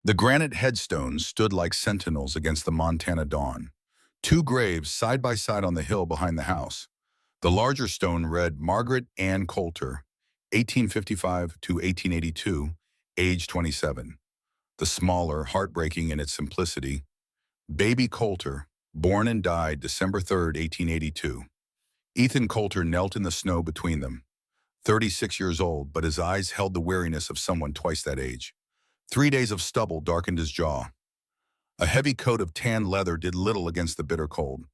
The granite headstones stood like sentinels against the Montana dawn. Two graves side by side on the hill behind the house. The larger stone read Margaret Ann Coulter, 1855 to 1882, age 27. The smaller, heartbreaking in its simplicity, Baby Coulter, born and died December 3rd, 1882. Ethan Coulter knelt in the snow between them, 36 years old, but his eyes held the weariness of someone twice that age. 3 days of stubble darkened his jaw. A heavy coat of tan leather did little against the bitter cold.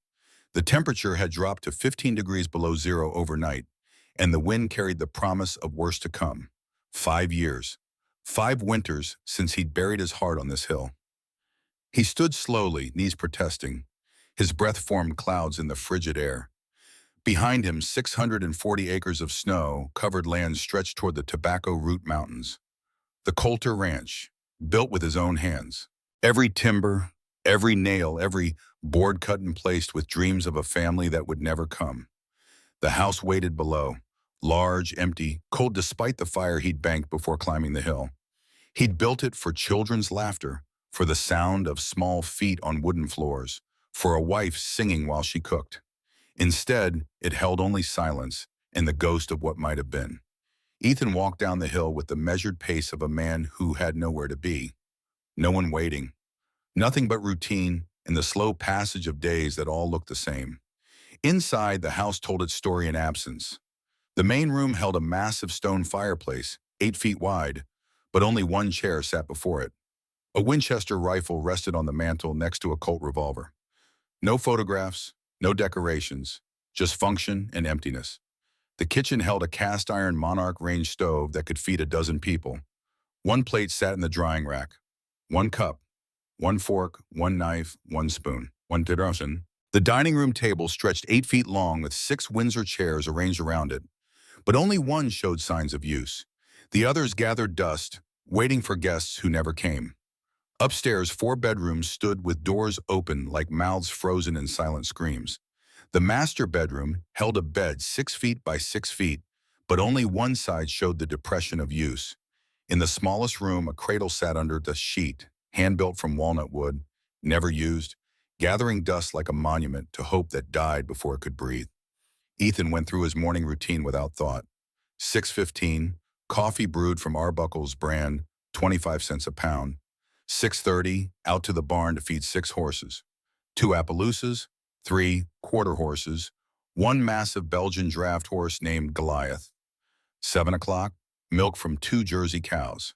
The temperature had dropped to 15 degrees below zero overnight, and the wind carried the promise of worse to come. 5 years. 5 winters since he'd buried his heart on this hill. He stood slowly, knees protesting. His breath formed clouds in the frigid air. Behind him, 640 acres of snow-covered land stretched toward the Tobacco Root Mountains. The Coulter Ranch, built with his own hands. Every timber, every nail, every board cut and placed with dreams of a family that would never come. The house waited below, large, empty, cold despite the fire he'd banked before climbing the hill. He'd built it for children's laughter, for the sound of small feet on wooden floors, for a wife singing while she cooked. Instead, it held only silence and the ghost of what might have been. Ethan walked down the hill with the measured pace of a man who had nowhere to be. No one waiting. Nothing but routine and the slow passage of days that all looked the same. Inside, the house told its story in absence. The main room held a massive stone fireplace, 8 feet wide, but only one chair sat before it. A Winchester rifle rested on the mantel next to a Colt revolver. No photographs, no decorations, just function and emptiness. The kitchen held a cast-iron Monarch range stove that could feed a dozen people. One plate sat in the drying rack. One cup, one fork, one knife, one spoon, one tirosin. The dining room table stretched 8 feet long with 6 Windsor chairs arranged around it, but only one showed signs of use. The others gathered dust, waiting for guests who never came. Upstairs, 4 bedrooms stood with doors open like mouths frozen in silent screams. The master bedroom held a bed 6 feet by 6 feet, but only one side showed the depression of use. In the smallest room, a cradle sat under the sheet, hand-built from walnut wood, never used, gathering dust like a monument to hope that died before it could breathe. Ethan went through his morning routine without thought. 6:15, coffee brewed from Arbuckle's brand, 25 cents a pound. 6:30, out to the barn to feed 6 horses. 2 Appaloosas, 3 quarter horses, 1 massive Belgian draft horse named Goliath. 7 o'clock, milk from 2 Jersey cows.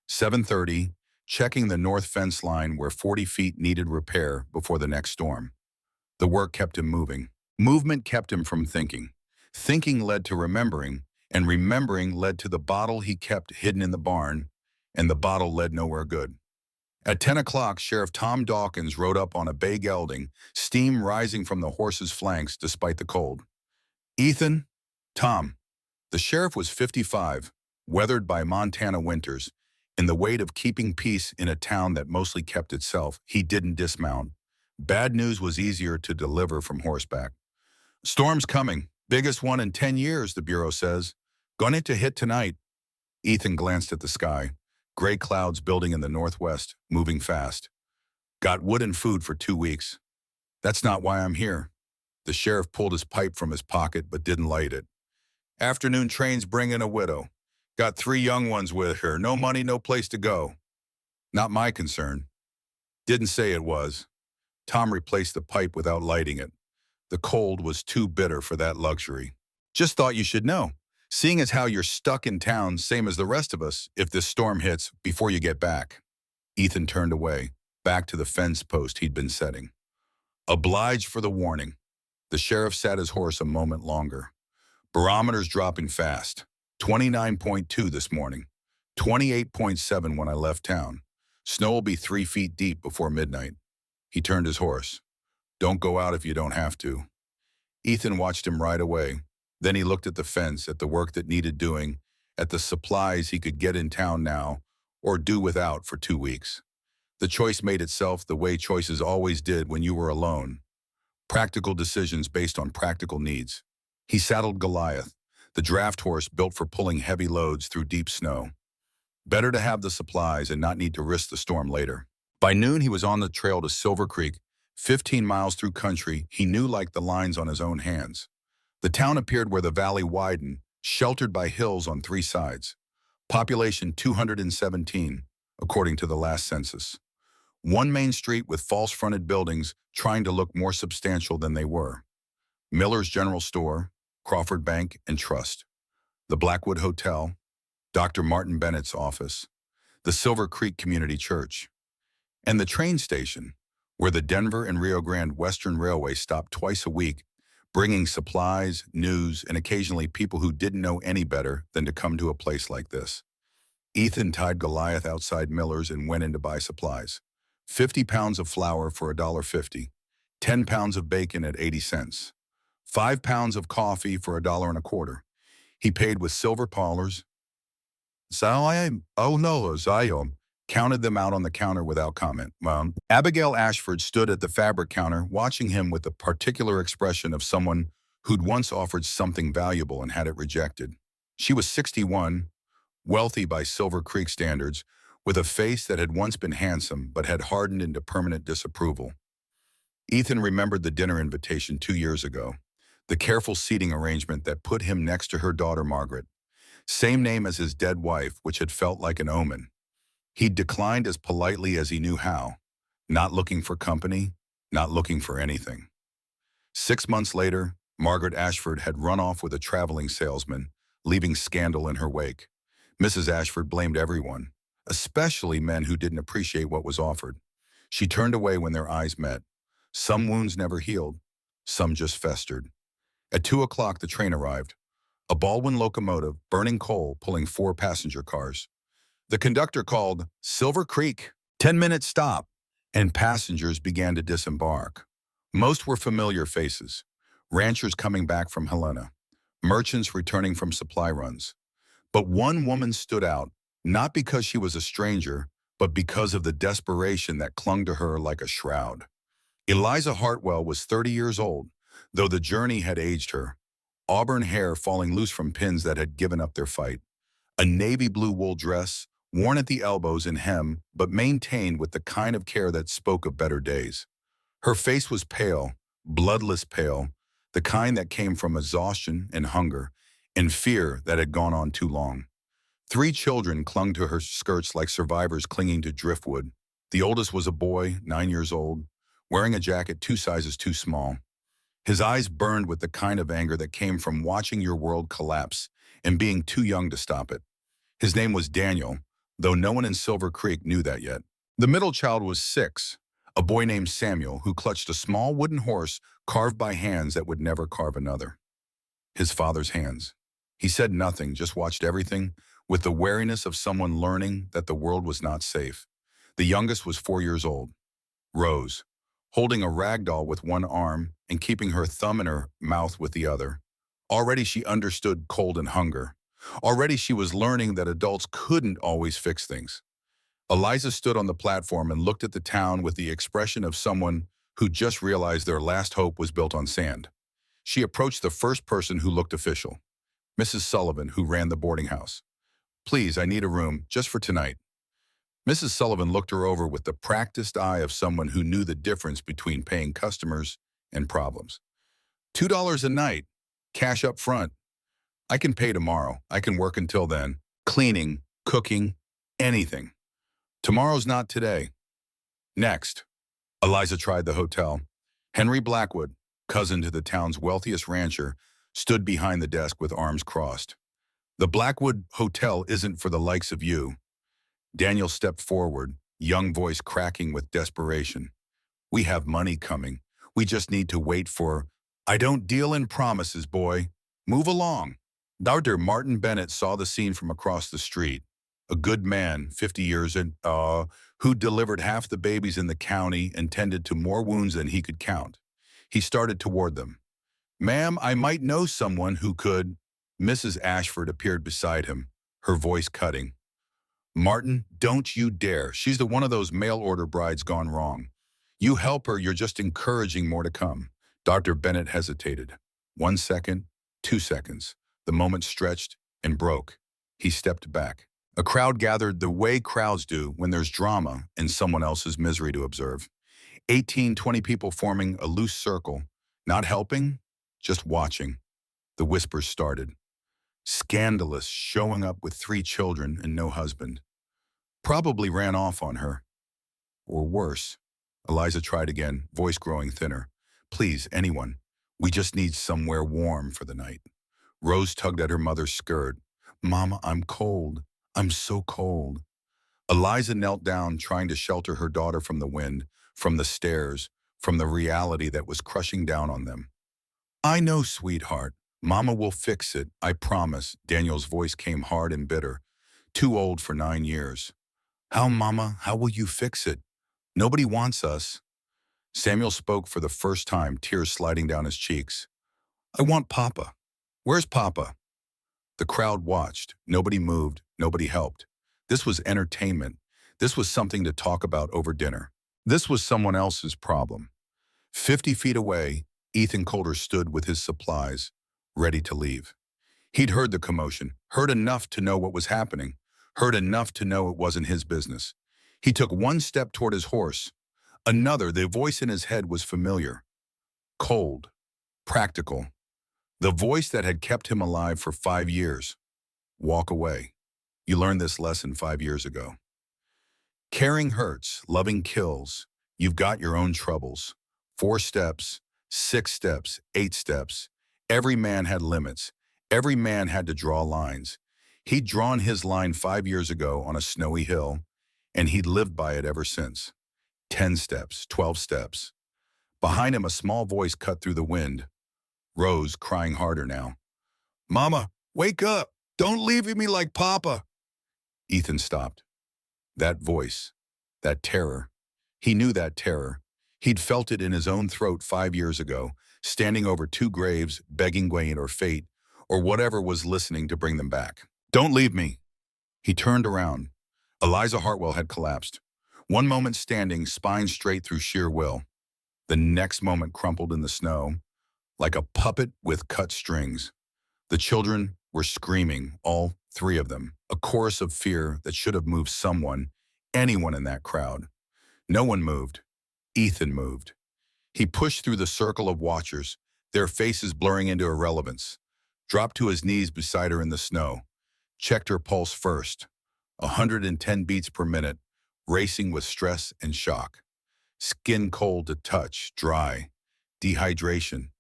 7:30, checking the north fence line where 40 feet needed repair before the next storm. The work kept him moving. Movement kept him from thinking. Thinking led to remembering, and remembering led to the bottle he kept hidden in the barn, and the bottle led nowhere good. At 10 o'clock, Sheriff Tom Dawkins rode up on a bay gelding, steam rising from the horse's flanks despite the cold. "Ethan?" "Tom." The sheriff was 55, weathered by Montana winters. In the weight of keeping peace in a town that mostly kept itself, he didn't dismount. Bad news was easier to deliver from horseback. "Storm's coming. Biggest one in 10 years, the Bureau says. Going to hit tonight." Ethan glanced at the sky. Gray clouds building in the northwest, moving fast. "Got wood and food for 2 weeks. That's not why I'm here." The sheriff pulled his pipe from his pocket but didn't light it. "Afternoon train's bringing a widow. Got 3 young ones with her. No money, no place to go." "Not my concern." "Didn't say it was." Tom replaced the pipe without lighting it. The cold was too bitter for that luxury. "Just thought you should know. Seeing as how you're stuck in town, same as the rest of us, if this storm hits before you get back." Ethan turned away, back to the fence post he'd been setting. Obliged for the warning. The sheriff sat his horse a moment longer. Barometer's dropping fast. 29.2 this morning. 28.7 when I left town. Snow will be 3 feet deep before midnight. He turned his horse. "Don't go out if you don't have to." Ethan watched him ride away. Then he looked at the fence, at the work that needed doing, at the supplies he could get in town now, or do without for 2 weeks. The choice made itself the way choices always did when you were alone. Practical decisions based on practical needs. He saddled Goliath, the draft horse built for pulling heavy loads through deep snow. Better to have the supplies and not need to risk the storm later. By noon, he was on the trail to Silver Creek, 15 miles through country he knew like the lines on his own hands. The town appeared where the valley widened, sheltered by hills on three sides. Population 217, according to the last census. One main street with false-fronted buildings trying to look more substantial than they were. Miller's General Store, Crawford Bank and Trust. The Blackwood Hotel, Dr. Martin Bennett's office. The Silver Creek Community Church. And the train station, where the Denver and Rio Grande Western Railway stopped twice a week, bringing supplies, news, and occasionally people who didn't know any better than to come to a place like this. Ethan tied Goliath outside Miller's and went in to buy supplies. 50 pounds of flour for $1.50, 10 pounds of bacon at 80 cents, 5 pounds of coffee for $1.25. He paid with silver dollars. Counted them out on the counter without comment. Abigail Ashford stood at the fabric counter, watching him with the particular expression of someone who'd once offered something valuable and had it rejected. She was 61, wealthy by Silver Creek standards, with a face that had once been handsome but had hardened into permanent disapproval. Ethan remembered the dinner invitation 2 years ago, the careful seating arrangement that put him next to her daughter Margaret, same name as his dead wife, which had felt like an omen. He'd declined as politely as he knew how, not looking for company, not looking for anything. 6 months later, Margaret Ashford had run off with a traveling salesman, leaving scandal in her wake. Mrs. Ashford blamed everyone, especially men who didn't appreciate what was offered. She turned away when their eyes met. Some wounds never healed, some just festered. At 2 o'clock, the train arrived, a Baldwin locomotive burning coal pulling 4 passenger cars. The conductor called, "Silver Creek, 10-minute stop," and passengers began to disembark. Most were familiar faces, ranchers coming back from Helena, merchants returning from supply runs. But one woman stood out, not because she was a stranger, but because of the desperation that clung to her like a shroud. Eliza Hartwell was 30 years old, though the journey had aged her, auburn hair falling loose from pins that had given up their fight. A navy blue wool dress, worn at the elbows and hem, but maintained with the kind of care that spoke of better days. Her face was pale, bloodless pale, the kind that came from exhaustion and hunger, and fear that had gone on too long. 3 children clung to her skirts like survivors clinging to driftwood. The oldest was a boy, 9 years old, wearing a jacket 2 sizes too small. His eyes burned with the kind of anger that came from watching your world collapse and being too young to stop it. His name was Daniel, though no one in Silver Creek knew that yet. The middle child was 6, a boy named Samuel who clutched a small wooden horse carved by hands that would never carve another. His father's hands. He said nothing, just watched everything with the wariness of someone learning that the world was not safe. The youngest was 4 years old, Rose, holding a rag doll with one arm and keeping her thumb in her mouth with the other. Already she understood cold and hunger. Already she was learning that adults couldn't always fix things. Eliza stood on the platform and looked at the town with the expression of someone who just realized their last hope was built on sand. She approached the first person who looked official, Mrs. Sullivan, who ran the boarding house. "Please, I need a room, just for tonight." Mrs. Sullivan looked her over with the practiced eye of someone who knew the difference between paying customers and problems. $2 a night, cash up front. I can pay tomorrow. I can work until then. Cleaning, cooking, anything. Tomorrow's not today. Next. Eliza tried the hotel. Henry Blackwood, cousin to the town's wealthiest rancher, stood behind the desk with arms crossed. "The Blackwood Hotel isn't for the likes of you." Daniel stepped forward, young voice cracking with desperation. "We have money coming. We just need to wait for—" "I don't deal in promises, boy. Move along." Dr. Martin Bennett saw the scene from across the street. A good man, 50 years and, who delivered half the babies in the county and tended to more wounds than he could count. He started toward them. "Ma'am, I might know someone who could—" Mrs. Ashford appeared beside him, her voice cutting. "Martin, don't you dare. She's one of those mail-order brides gone wrong. You help her, you're just encouraging more to come." Dr. Bennett hesitated. 1 second, 2 seconds. The moment stretched and broke. He stepped back. A crowd gathered the way crowds do when there's drama and someone else's misery to observe. 18, 20 people forming a loose circle, not helping, just watching. The whispers started. Scandalous, showing up with 3 children and no husband. Probably ran off on her. Or worse. Eliza tried again, voice growing thinner. Please, anyone. We just need somewhere warm for the night. Rose tugged at her mother's skirt. Mama, I'm cold. I'm so cold. Eliza knelt down, trying to shelter her daughter from the wind, from the stairs, from the reality that was crushing down on them. I know, sweetheart. Mama will fix it, I promise. Daniel's voice came hard and bitter. Too old for 9 years. How, Mama? How will you fix it? Nobody wants us. Samuel spoke for the first time, tears sliding down his cheeks. I want Papa. Where's Papa? The crowd watched. Nobody moved. Nobody helped. This was entertainment. This was something to talk about over dinner. This was someone else's problem. 50 feet away, Ethan Coulter stood with his supplies, ready to leave. He'd heard the commotion, heard enough to know what was happening, heard enough to know it wasn't his business. He took one step toward his horse. Another, the voice in his head was familiar. Cold. Practical. The voice that had kept him alive for 5 years. Walk away. You learned this lesson 5 years ago. Caring hurts, loving kills. You've got your own troubles. 4 steps, 6 steps, 8 steps. Every man had limits. Every man had to draw lines. He'd drawn his line 5 years ago on a snowy hill, and he'd lived by it ever since. 10 steps, 12 steps. Behind him, a small voice cut through the wind. Rose, crying harder now. Mama, wake up! Don't leave me like Papa! Ethan stopped. That voice, that terror. He knew that terror. He'd felt it in his own throat 5 years ago, standing over 2 graves, begging Gwen or fate, or whatever was listening to bring them back. Don't leave me. He turned around. Eliza Hartwell had collapsed. One moment standing, spine straight through sheer will. The next moment crumpled in the snow, like a puppet with cut strings. The children were screaming, all 3 of them, a chorus of fear that should have moved someone, anyone in that crowd. No one moved. Ethan moved. He pushed through the circle of watchers, their faces blurring into irrelevance, dropped to his knees beside her in the snow, checked her pulse first, 110 beats per minute, racing with stress and shock. Skin cold to touch, dry, dehydration,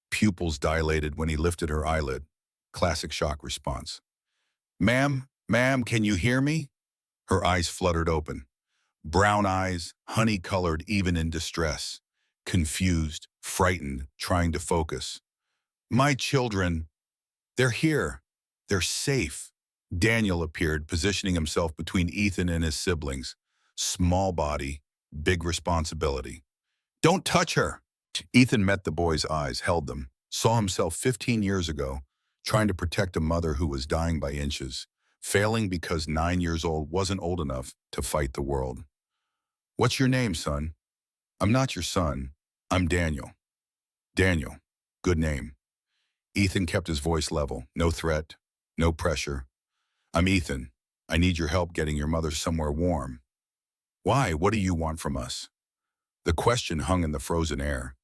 pupils dilated when he lifted her eyelid. Classic shock response. Ma'am, can you hear me? Her eyes fluttered open. Brown eyes, honey-colored even in distress. Confused, frightened, trying to focus. My children, they're here. They're safe. Daniel appeared, positioning himself between Ethan and his siblings. Small body, big responsibility. Don't touch her. Ethan met the boy's eyes, held them, saw himself 15 years ago, trying to protect a mother who was dying by inches, failing because 9 years old wasn't old enough to fight the world. What's your name, son? I'm not your son. I'm Daniel. Daniel. Good name. Ethan kept his voice level. No threat. No pressure. I'm Ethan. I need your help getting your mother somewhere warm. Why? What do you want from us? The question hung in the frozen air.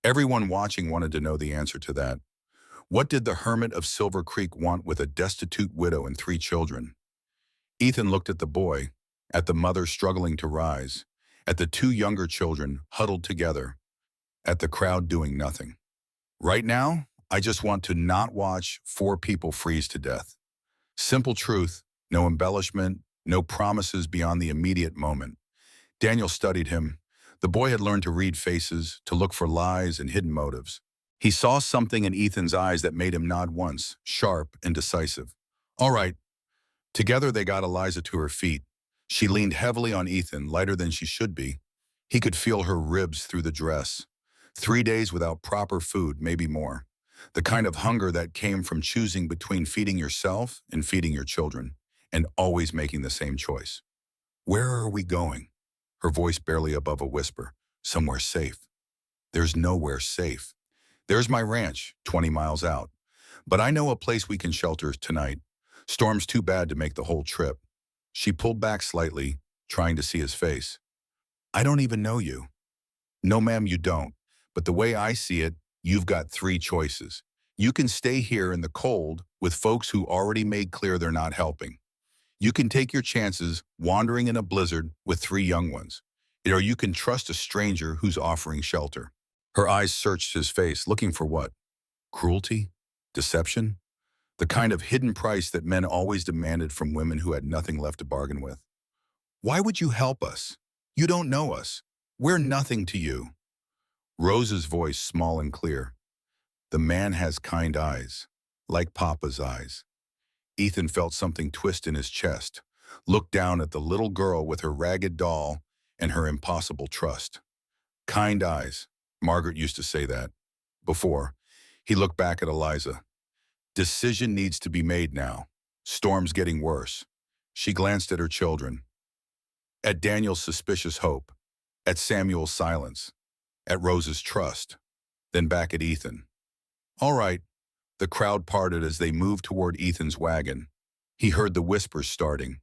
Everyone watching wanted to know the answer to that. What did the hermit of Silver Creek want with a destitute widow and 3 children? Ethan looked at the boy, at the mother struggling to rise, at the 2 younger children huddled together, at the crowd doing nothing. Right now, I just want to not watch 4 people freeze to death. Simple truth, no embellishment, no promises beyond the immediate moment. Daniel studied him. The boy had learned to read faces, to look for lies and hidden motives. He saw something in Ethan's eyes that made him nod once, sharp and decisive. All right. Together they got Eliza to her feet. She leaned heavily on Ethan, lighter than she should be. He could feel her ribs through the dress. 3 days without proper food, maybe more. The kind of hunger that came from choosing between feeding yourself and feeding your children, and always making the same choice. Where are we going? Her voice barely above a whisper. Somewhere safe. There's nowhere safe. There's my ranch, 20 miles out. But I know a place we can shelter tonight. Storm's too bad to make the whole trip. She pulled back slightly, trying to see his face. I don't even know you. No, ma'am, you don't. But the way I see it, you've got three choices. You can stay here in the cold with folks who already made clear they're not helping. You can take your chances wandering in a blizzard with three young ones. Or you can trust a stranger who's offering shelter. Her eyes searched his face, looking for what? Cruelty? Deception? The kind of hidden price that men always demanded from women who had nothing left to bargain with. Why would you help us? You don't know us. We're nothing to you. Rose's voice small and clear. The man has kind eyes, like Papa's eyes. Ethan felt something twist in his chest, looked down at the little girl with her ragged doll and her impossible trust. Kind eyes. Margaret used to say that. Before, he looked back at Eliza. Decision needs to be made now. Storm's getting worse. She glanced at her children. At Daniel's suspicious hope. At Samuel's silence. At Rose's trust. Then back at Ethan. All right. The crowd parted as they moved toward Ethan's wagon. He heard the whispers starting.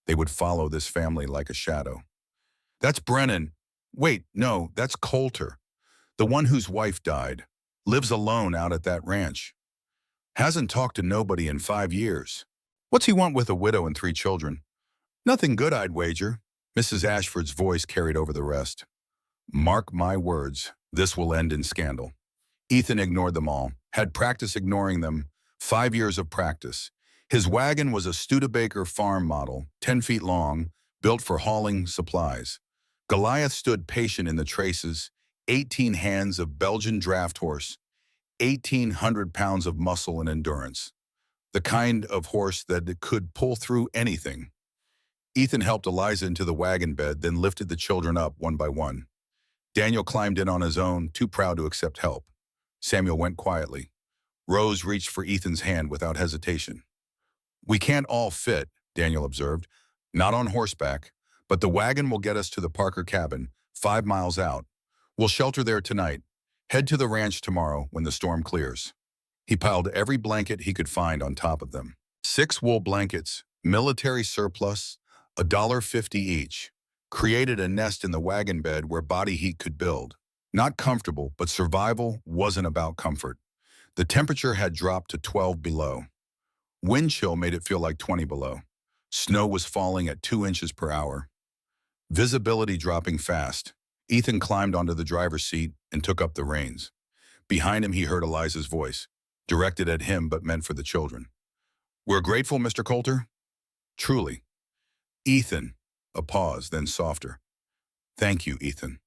They would follow this family like a shadow. That's Brennan. Wait, no, that's Coulter. The one whose wife died. Lives alone out at that ranch. Hasn't talked to nobody in 5 years. What's he want with a widow and 3 children? Nothing good, I'd wager. Mrs. Ashford's voice carried over the rest. Mark my words, this will end in scandal. Ethan ignored them all, had practice ignoring them, 5 years of practice. His wagon was a Studebaker farm model, 10 feet long, built for hauling supplies. Goliath stood patient in the traces, 18 hands of Belgian draft horse, 1,800 pounds of muscle and endurance. The kind of horse that could pull through anything. Ethan helped Eliza into the wagon bed, then lifted the children up one by one. Daniel climbed in on his own, too proud to accept help. Samuel went quietly. Rose reached for Ethan's hand without hesitation. We can't all fit, Daniel observed. Not on horseback, but the wagon will get us to the Parker cabin, 5 miles out. We'll shelter there tonight. Head to the ranch tomorrow when the storm clears. He piled every blanket he could find on top of them. 6 wool blankets, military surplus, $1.50 each. Created a nest in the wagon bed where body heat could build. Not comfortable, but survival wasn't about comfort. The temperature had dropped to 12 below. Wind chill made it feel like 20 below. Snow was falling at 2 inches per hour. Visibility dropping fast. Ethan climbed onto the driver's seat and took up the reins. Behind him he heard Eliza's voice, directed at him but meant for the children. We're grateful, Mr. Coulter? Truly. Ethan. A pause, then softer. Thank you, Ethan.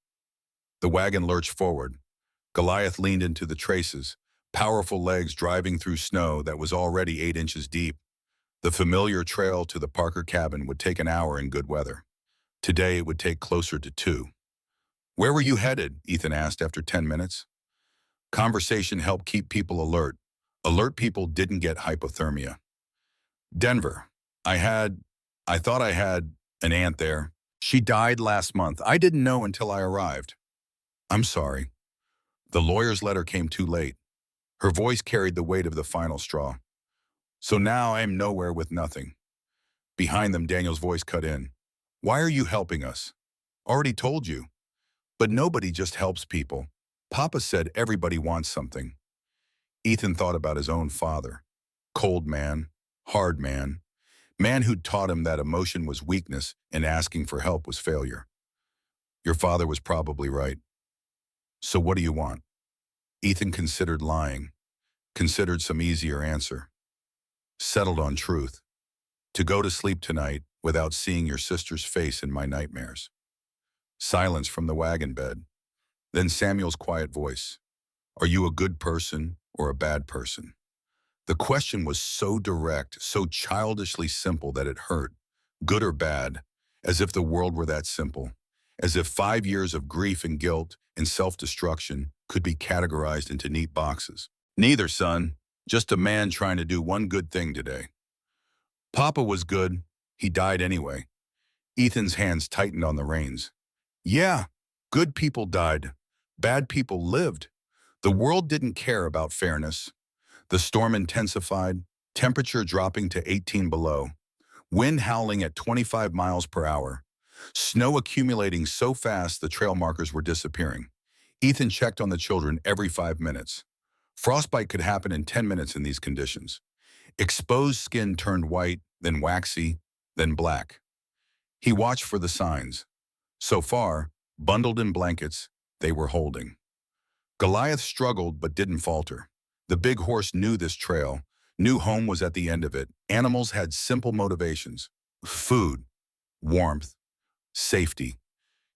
The wagon lurched forward. Goliath leaned into the traces, powerful legs driving through snow that was already 8 inches deep. The familiar trail to the Parker cabin would take an hour in good weather. Today it would take closer to 2. Where were you headed? Ethan asked after 10 minutes. Conversation helped keep people alert. Alert people didn't get hypothermia. Denver. I thought I had an aunt there. She died last month. I didn't know until I arrived. I'm sorry. The lawyer's letter came too late. Her voice carried the weight of the final straw. So now I am nowhere with nothing. Behind them, Daniel's voice cut in. Why are you helping us? Already told you. But nobody just helps people. Papa said everybody wants something. Ethan thought about his own father. Cold man, hard man who'd taught him that emotion was weakness and asking for help was failure. Your father was probably right. So what do you want? Ethan considered lying, considered some easier answer. Settled on truth. To go to sleep tonight without seeing your sister's face in my nightmares. Silence from the wagon bed. Then Samuel's quiet voice. Are you a good person or a bad person? The question was so direct, so childishly simple that it hurt. Good or bad, as if the world were that simple. As if 5 years of grief and guilt and self-destruction could be categorized into neat boxes. Neither, son. Just a man trying to do one good thing today. Papa was good. He died anyway. Ethan's hands tightened on the reins. Yeah, good people died. Bad people lived. The world didn't care about fairness. The storm intensified, temperature dropping to 18 below. Wind howling at 25 miles per hour. Snow accumulating so fast the trail markers were disappearing. Ethan checked on the children every 5 minutes. Frostbite could happen in 10 minutes in these conditions. Exposed skin turned white, then waxy, then black. He watched for the signs. So far, bundled in blankets, they were holding. Goliath struggled but didn't falter. The big horse knew this trail, knew home was at the end of it. Animals had simple motivations: food, warmth, safety.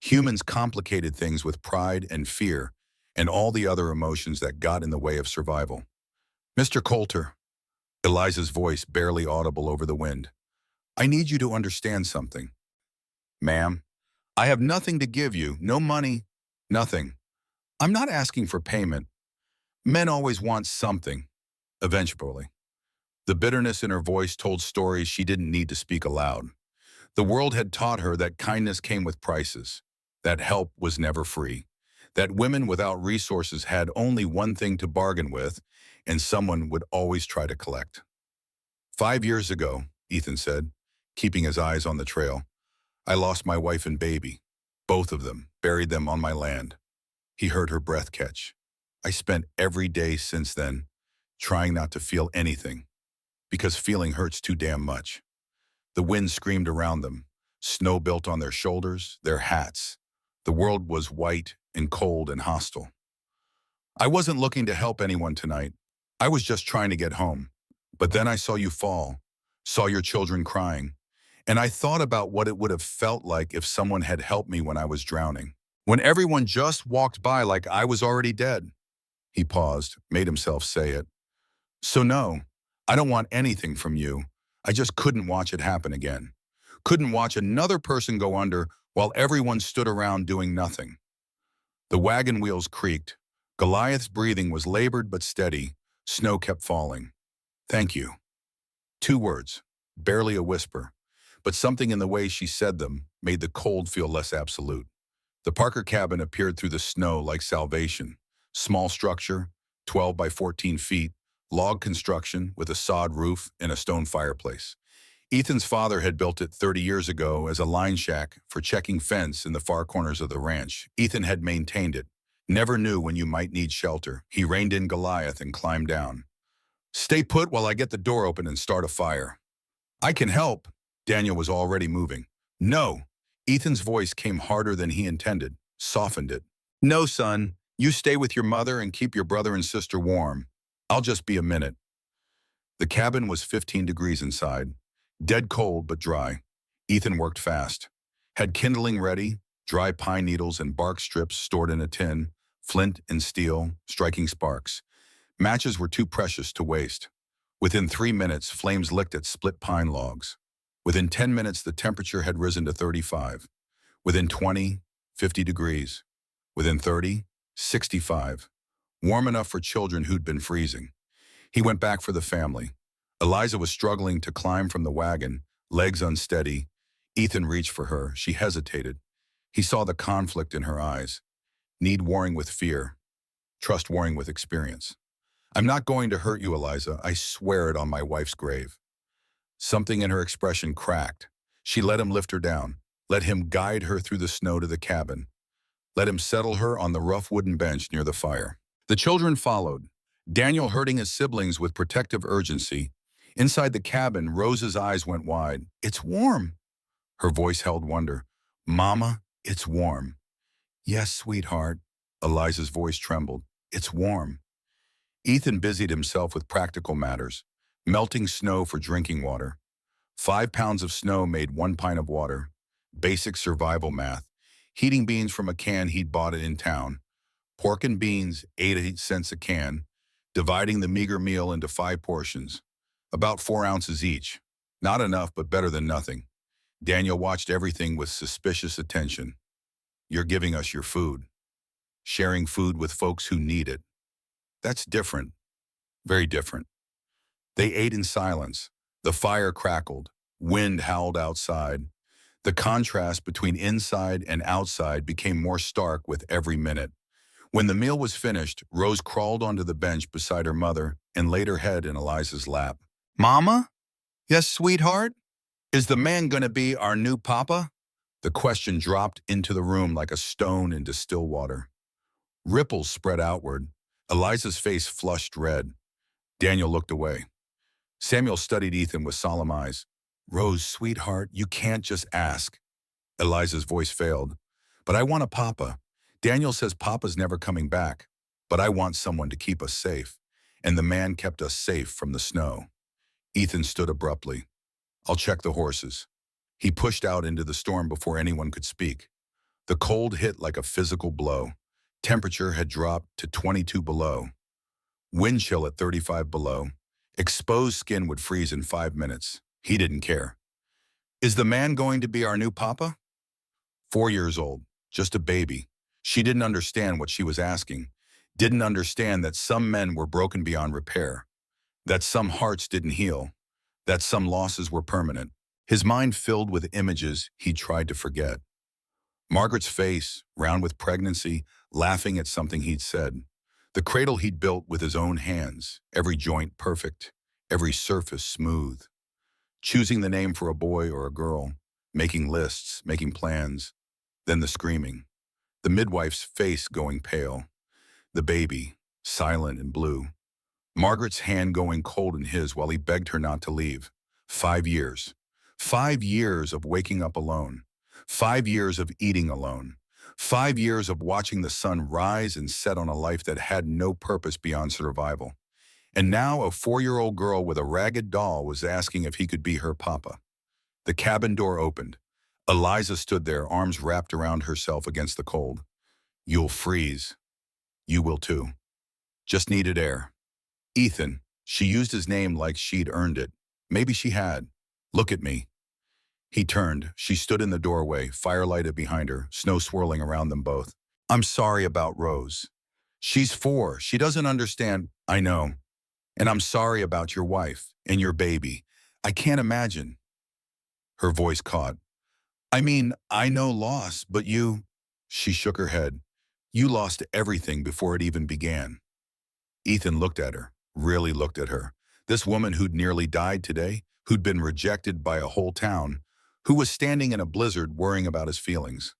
Humans complicated things with pride and fear and all the other emotions that got in the way of survival. Mr. Coulter, Eliza's voice barely audible over the wind. I need you to understand something. Ma'am, I have nothing to give you, no money, nothing. I'm not asking for payment. Men always want something, eventually. The bitterness in her voice told stories she didn't need to speak aloud. The world had taught her that kindness came with prices, that help was never free, that women without resources had only one thing to bargain with, and someone would always try to collect. 5 years ago, Ethan said, keeping his eyes on the trail, I lost my wife and baby, both of them, buried them on my land. He heard her breath catch. I spent every day since then trying not to feel anything, because feeling hurts too damn much. The wind screamed around them. Snow built on their shoulders, their hats. The world was white and cold and hostile. I wasn't looking to help anyone tonight. I was just trying to get home. But then I saw you fall, saw your children crying, and I thought about what it would have felt like if someone had helped me when I was drowning. When everyone just walked by like I was already dead. He paused, made himself say it. So no, I don't want anything from you. I just couldn't watch it happen again. Couldn't watch another person go under while everyone stood around doing nothing. The wagon wheels creaked. Goliath's breathing was labored but steady. Snow kept falling. Thank you. 2 words, barely a whisper, but something in the way she said them made the cold feel less absolute. The Parker cabin appeared through the snow like salvation. Small structure, 12 by 14 feet, log construction with a sod roof and a stone fireplace. Ethan's father had built it 30 years ago as a line shack for checking fence in the far corners of the ranch. Ethan had maintained it. Never knew when you might need shelter. He reined in Goliath and climbed down. Stay put while I get the door open and start a fire. I can help. Daniel was already moving. No. Ethan's voice came harder than he intended, softened it. No, son. You stay with your mother and keep your brother and sister warm. I'll just be a minute. The cabin was 15 degrees inside. Dead cold but dry. Ethan worked fast. Had kindling ready, dry pine needles and bark strips stored in a tin, flint and steel, striking sparks. Matches were too precious to waste. Within 3 minutes, flames licked at split pine logs. Within 10 minutes, the temperature had risen to 35. Within 20, 50 degrees. Within 30, 65. Warm enough for children who'd been freezing. He went back for the family. Eliza was struggling to climb from the wagon, legs unsteady. Ethan reached for her. She hesitated. He saw the conflict in her eyes. Need warring with fear. Trust warring with experience. I'm not going to hurt you, Eliza. I swear it on my wife's grave. Something in her expression cracked. She let him lift her down, let him guide her through the snow to the cabin, let him settle her on the rough wooden bench near the fire. The children followed, Daniel herding his siblings with protective urgency. Inside the cabin, Rose's eyes went wide. It's warm. Her voice held wonder. Mama, it's warm. Yes, sweetheart. Eliza's voice trembled. It's warm. Ethan busied himself with practical matters, melting snow for drinking water. 5 pounds of snow made 1 pint of water. Basic survival math. Heating beans from a can he'd bought it in town. Pork and beans, 8 cents a can. Dividing the meager meal into 5 portions. About 4 ounces each. Not enough, but better than nothing. Daniel watched everything with suspicious attention. You're giving us your food. Sharing food with folks who need it. That's different. Very different. They ate in silence. The fire crackled. Wind howled outside. The contrast between inside and outside became more stark with every minute. When the meal was finished, Rose crawled onto the bench beside her mother and laid her head in Eliza's lap. Mama? Yes, sweetheart? Is the man going to be our new papa? The question dropped into the room like a stone into still water. Ripples spread outward. Eliza's face flushed red. Daniel looked away. Samuel studied Ethan with solemn eyes. Rose, sweetheart, you can't just ask. Eliza's voice failed. But I want a papa. Daniel says papa's never coming back. But I want someone to keep us safe. And the man kept us safe from the snow. Ethan stood abruptly. I'll check the horses. He pushed out into the storm before anyone could speak. The cold hit like a physical blow. Temperature had dropped to 22 below. Wind chill at 35 below. Exposed skin would freeze in 5 minutes. He didn't care. Is the man going to be our new papa? 4 years old, just a baby. She didn't understand what she was asking. Didn't understand that some men were broken beyond repair. That some hearts didn't heal. That some losses were permanent. His mind filled with images he tried to forget. Margaret's face, round with pregnancy, laughing at something he'd said. The cradle he'd built with his own hands, every joint perfect, every surface smooth. Choosing the name for a boy or a girl, making lists, making plans. Then the screaming. The midwife's face going pale. The baby, silent and blue. Margaret's hand going cold in his while he begged her not to leave. 5 years. 5 years of waking up alone. 5 years of eating alone. 5 years of watching the sun rise and set on a life that had no purpose beyond survival. And now a 4-year-old girl with a ragged doll was asking if he could be her papa. The cabin door opened. Eliza stood there, arms wrapped around herself against the cold. You'll freeze. You will too. Just needed air. Ethan. She used his name like she'd earned it. Maybe she had. Look at me. He turned. She stood in the doorway, fire lighted behind her, snow swirling around them both. I'm sorry about Rose. She's 4. She doesn't understand. I know. And I'm sorry about your wife and your baby. I can't imagine. Her voice caught. I mean, I know loss, but you... She shook her head. You lost everything before it even began. Ethan looked at her, really looked at her. This woman who'd nearly died today, who'd been rejected by a whole town, who was standing in a blizzard worrying about his feelings.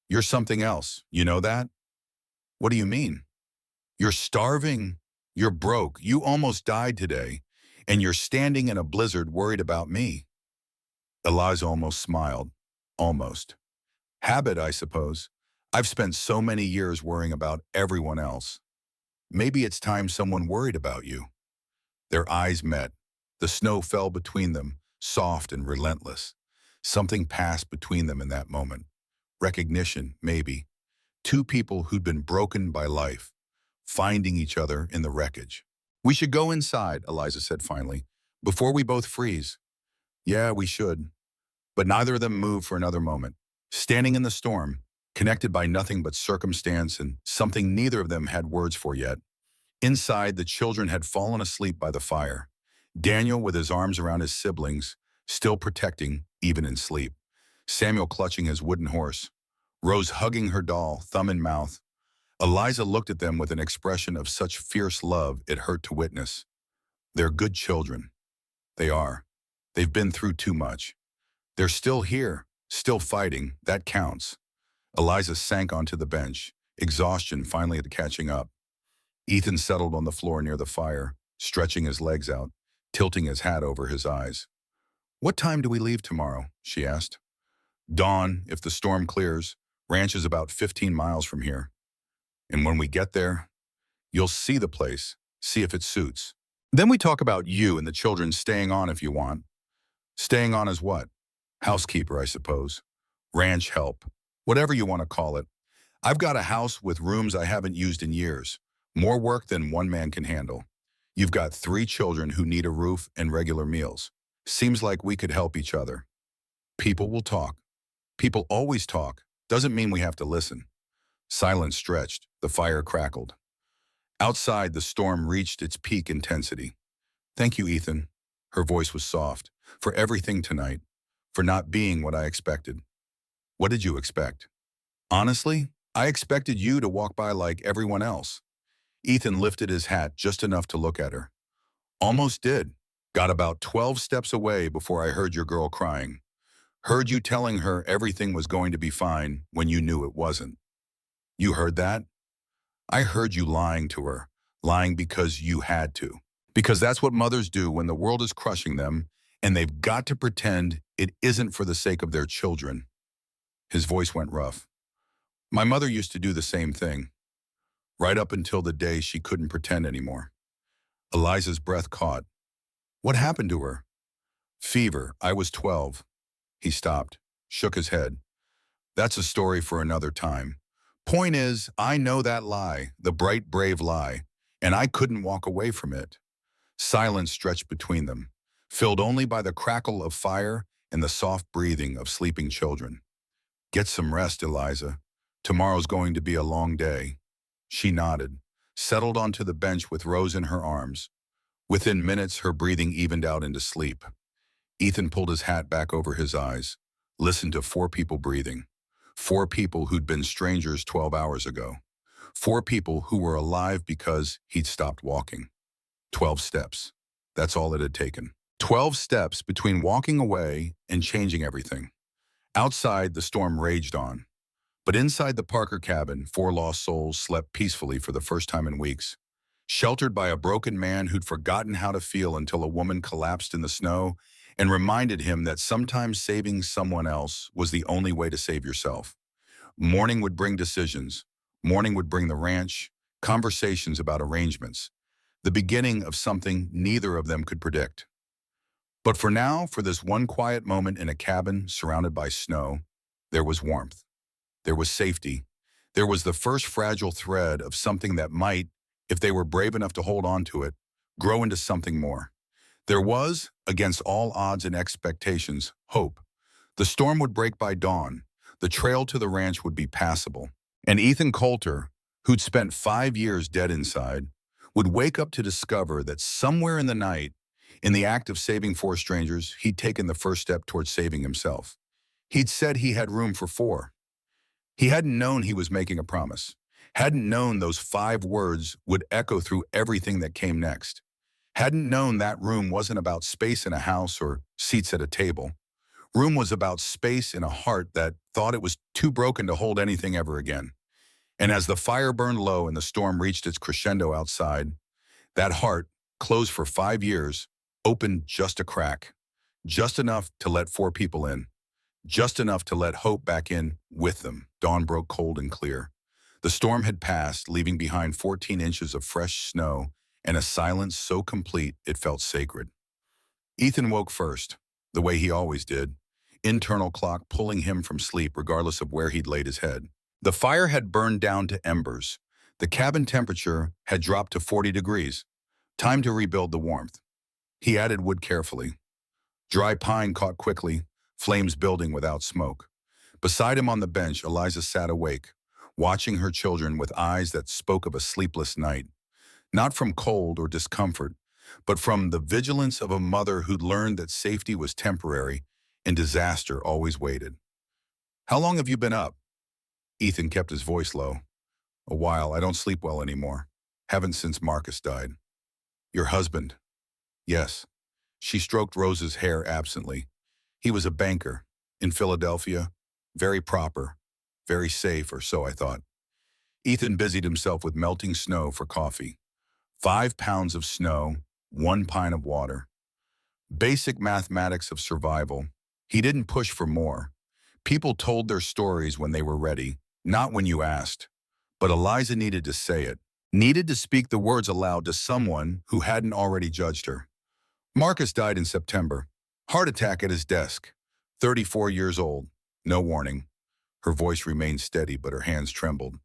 You're something else, you know that? What do you mean? You're starving. You're broke. You almost died today. And you're standing in a blizzard worried about me. Eliza almost smiled. Almost. Habit, I suppose. I've spent so many years worrying about everyone else. Maybe it's time someone worried about you. Their eyes met. The snow fell between them, soft and relentless. Something passed between them in that moment. Recognition, maybe. Two people who'd been broken by life, finding each other in the wreckage. We should go inside, Eliza said finally, before we both freeze. Yeah, we should. But neither of them moved for another moment. Standing in the storm, connected by nothing but circumstance and something neither of them had words for yet. Inside, the children had fallen asleep by the fire. Daniel with his arms around his siblings, still protecting, even in sleep. Samuel clutching his wooden horse. Rose hugging her doll, thumb in mouth. Eliza looked at them with an expression of such fierce love it hurt to witness. They're good children. They are. They've been through too much. They're still here, still fighting. That counts. Eliza sank onto the bench, exhaustion finally catching up. Ethan settled on the floor near the fire, stretching his legs out, tilting his hat over his eyes. What time do we leave tomorrow? She asked. Dawn, if the storm clears. Ranch is about 15 miles from here. And when we get there, you'll see the place, see if it suits. Then we talk about you and the children staying on if you want. Staying on as what? Housekeeper, I suppose. Ranch help. Whatever you want to call it. I've got a house with rooms I haven't used in years. More work than one man can handle. You've got 3 children who need a roof and regular meals. Seems like we could help each other. People will talk. People always talk. Doesn't mean we have to listen. Silence stretched. The fire crackled. Outside, the storm reached its peak intensity. Thank you, Ethan. Her voice was soft. For everything tonight. For not being what I expected. What did you expect? Honestly, I expected you to walk by like everyone else. Ethan lifted his hat just enough to look at her. Almost did. Got about 12 steps away before I heard your girl crying. Heard you telling her everything was going to be fine when you knew it wasn't. You heard that? I heard you lying to her, lying because you had to. Because that's what mothers do when the world is crushing them, and they've got to pretend it isn't for the sake of their children. His voice went rough. My mother used to do the same thing, right up until the day she couldn't pretend anymore. Eliza's breath caught. What happened to her? Fever. I was 12. He stopped, shook his head. That's a story for another time. Point is, I know that lie, the bright, brave lie, and I couldn't walk away from it. Silence stretched between them, filled only by the crackle of fire and the soft breathing of sleeping children. Get some rest, Eliza. Tomorrow's going to be a long day. She nodded, settled onto the bench with Rose in her arms. Within minutes, her breathing evened out into sleep. Ethan pulled his hat back over his eyes, listened to 4 people breathing. 4 people who'd been strangers 12 hours ago. 4 people who were alive because he'd stopped walking. 12 steps. That's all it had taken. 12 steps between walking away and changing everything. Outside, the storm raged on. But inside the Parker cabin, 4 lost souls slept peacefully for the first time in weeks. Sheltered by a broken man who'd forgotten how to feel until a woman collapsed in the snow and reminded him that sometimes saving someone else was the only way to save yourself. Morning would bring decisions. Morning would bring the ranch, conversations about arrangements, the beginning of something neither of them could predict. But for now, for this one quiet moment in a cabin surrounded by snow, there was warmth. There was safety. There was the first fragile thread of something that might, if they were brave enough to hold on to it, grow into something more. There was, against all odds and expectations, hope. The storm would break by dawn. The trail to the ranch would be passable. And Ethan Coulter, who'd spent 5 years dead inside, would wake up to discover that somewhere in the night, in the act of saving 4 strangers, he'd taken the first step towards saving himself. He'd said he had room for 4. He hadn't known he was making a promise. Hadn't known those 5 words would echo through everything that came next. Hadn't known that room wasn't about space in a house or seats at a table. Room was about space in a heart that thought it was too broken to hold anything ever again. And as the fire burned low and the storm reached its crescendo outside, that heart, closed for 5 years, opened just a crack, just enough to let 4 people in, just enough to let hope back in with them. Dawn broke cold and clear. The storm had passed, leaving behind 14 inches of fresh snow and a silence so complete it felt sacred. Ethan woke first, the way he always did, internal clock pulling him from sleep regardless of where he'd laid his head. The fire had burned down to embers. The cabin temperature had dropped to 40 degrees. Time to rebuild the warmth. He added wood carefully. Dry pine caught quickly, flames building without smoke. Beside him on the bench, Eliza sat awake, watching her children with eyes that spoke of a sleepless night. Not from cold or discomfort, but from the vigilance of a mother who'd learned that safety was temporary and disaster always waited. How long have you been up? Ethan kept his voice low. A while. I don't sleep well anymore. Haven't since Marcus died. Your husband? Yes. She stroked Rose's hair absently. He was a banker in Philadelphia, very proper, very safe, or so I thought. Ethan busied himself with melting snow for coffee. 5 pounds of snow, 1 pint of water. Basic mathematics of survival. He didn't push for more. People told their stories when they were ready, not when you asked. But Eliza needed to say it, needed to speak the words aloud to someone who hadn't already judged her. Marcus died in September. Heart attack at his desk. 34 years old. No warning. Her voice remained steady, but her hands trembled.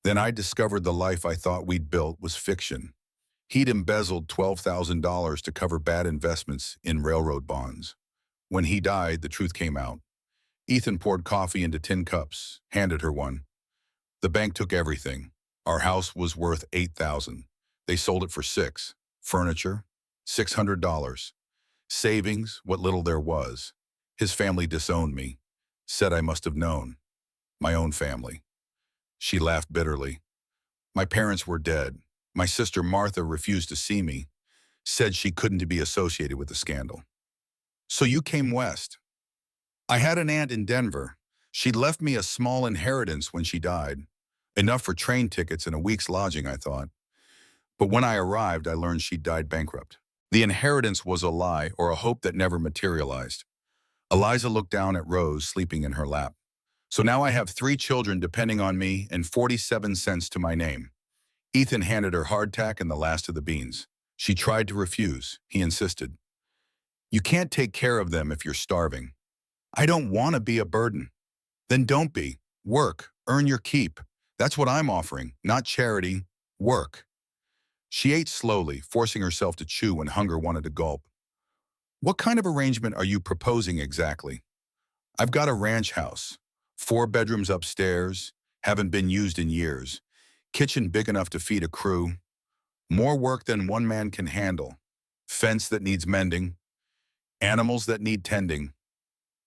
Then I discovered the life I thought we'd built was fiction. He'd embezzled $12,000 to cover bad investments in railroad bonds. When he died, the truth came out. Ethan poured coffee into tin cups, handed her one. The bank took everything. Our house was worth $8,000. They sold it for $6,000. Furniture, $600. Savings, what little there was. His family disowned me. Said I must have known. My own family. She laughed bitterly. My parents were dead. My sister Martha refused to see me. said she couldn't be associated with the scandal. So you came west. I had an aunt in Denver. She'd left me a small inheritance when she died. Enough for train tickets and a week's lodging, I thought. But when I arrived, I learned she'd died bankrupt. The inheritance was a lie or a hope that never materialized. Eliza looked down at Rose sleeping in her lap. So now I have 3 children depending on me and 47 cents to my name. Ethan handed her hardtack and the last of the beans. She tried to refuse. He insisted. You can't take care of them if you're starving. I don't want to be a burden. Then don't be. Work. Earn your keep. That's what I'm offering, not charity. Work. She ate slowly, forcing herself to chew when hunger wanted to gulp. What kind of arrangement are you proposing exactly? I've got a ranch house. 4 bedrooms upstairs. Haven't been used in years. Kitchen big enough to feed a crew. More work than one man can handle. Fence that needs mending. Animals that need tending.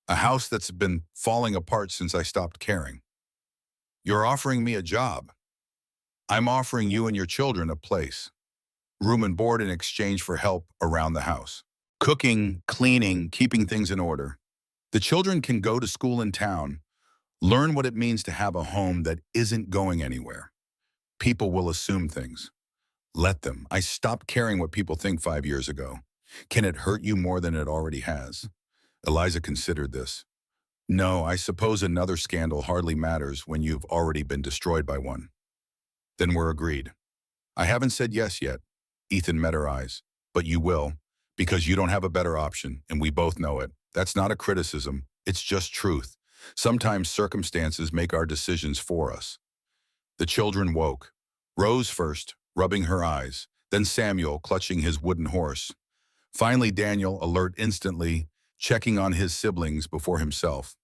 A house that's been falling apart since I stopped caring. You're offering me a job. I'm offering you and your children a place. Room and board in exchange for help around the house. Cooking, cleaning, keeping things in order. The children can go to school in town, learn what it means to have a home that isn't going anywhere. People will assume things. Let them. I stopped caring what people think 5 years ago. Can it hurt you more than it already has? Eliza considered this. No, I suppose another scandal hardly matters when you've already been destroyed by one. Then we're agreed. I haven't said yes yet. Ethan met her eyes. But you will, because you don't have a better option, and we both know it. That's not a criticism. It's just truth. Sometimes circumstances make our decisions for us. The children woke. Rose first, rubbing her eyes, then Samuel clutching his wooden horse. Finally Daniel, alert instantly, checking on his siblings before himself.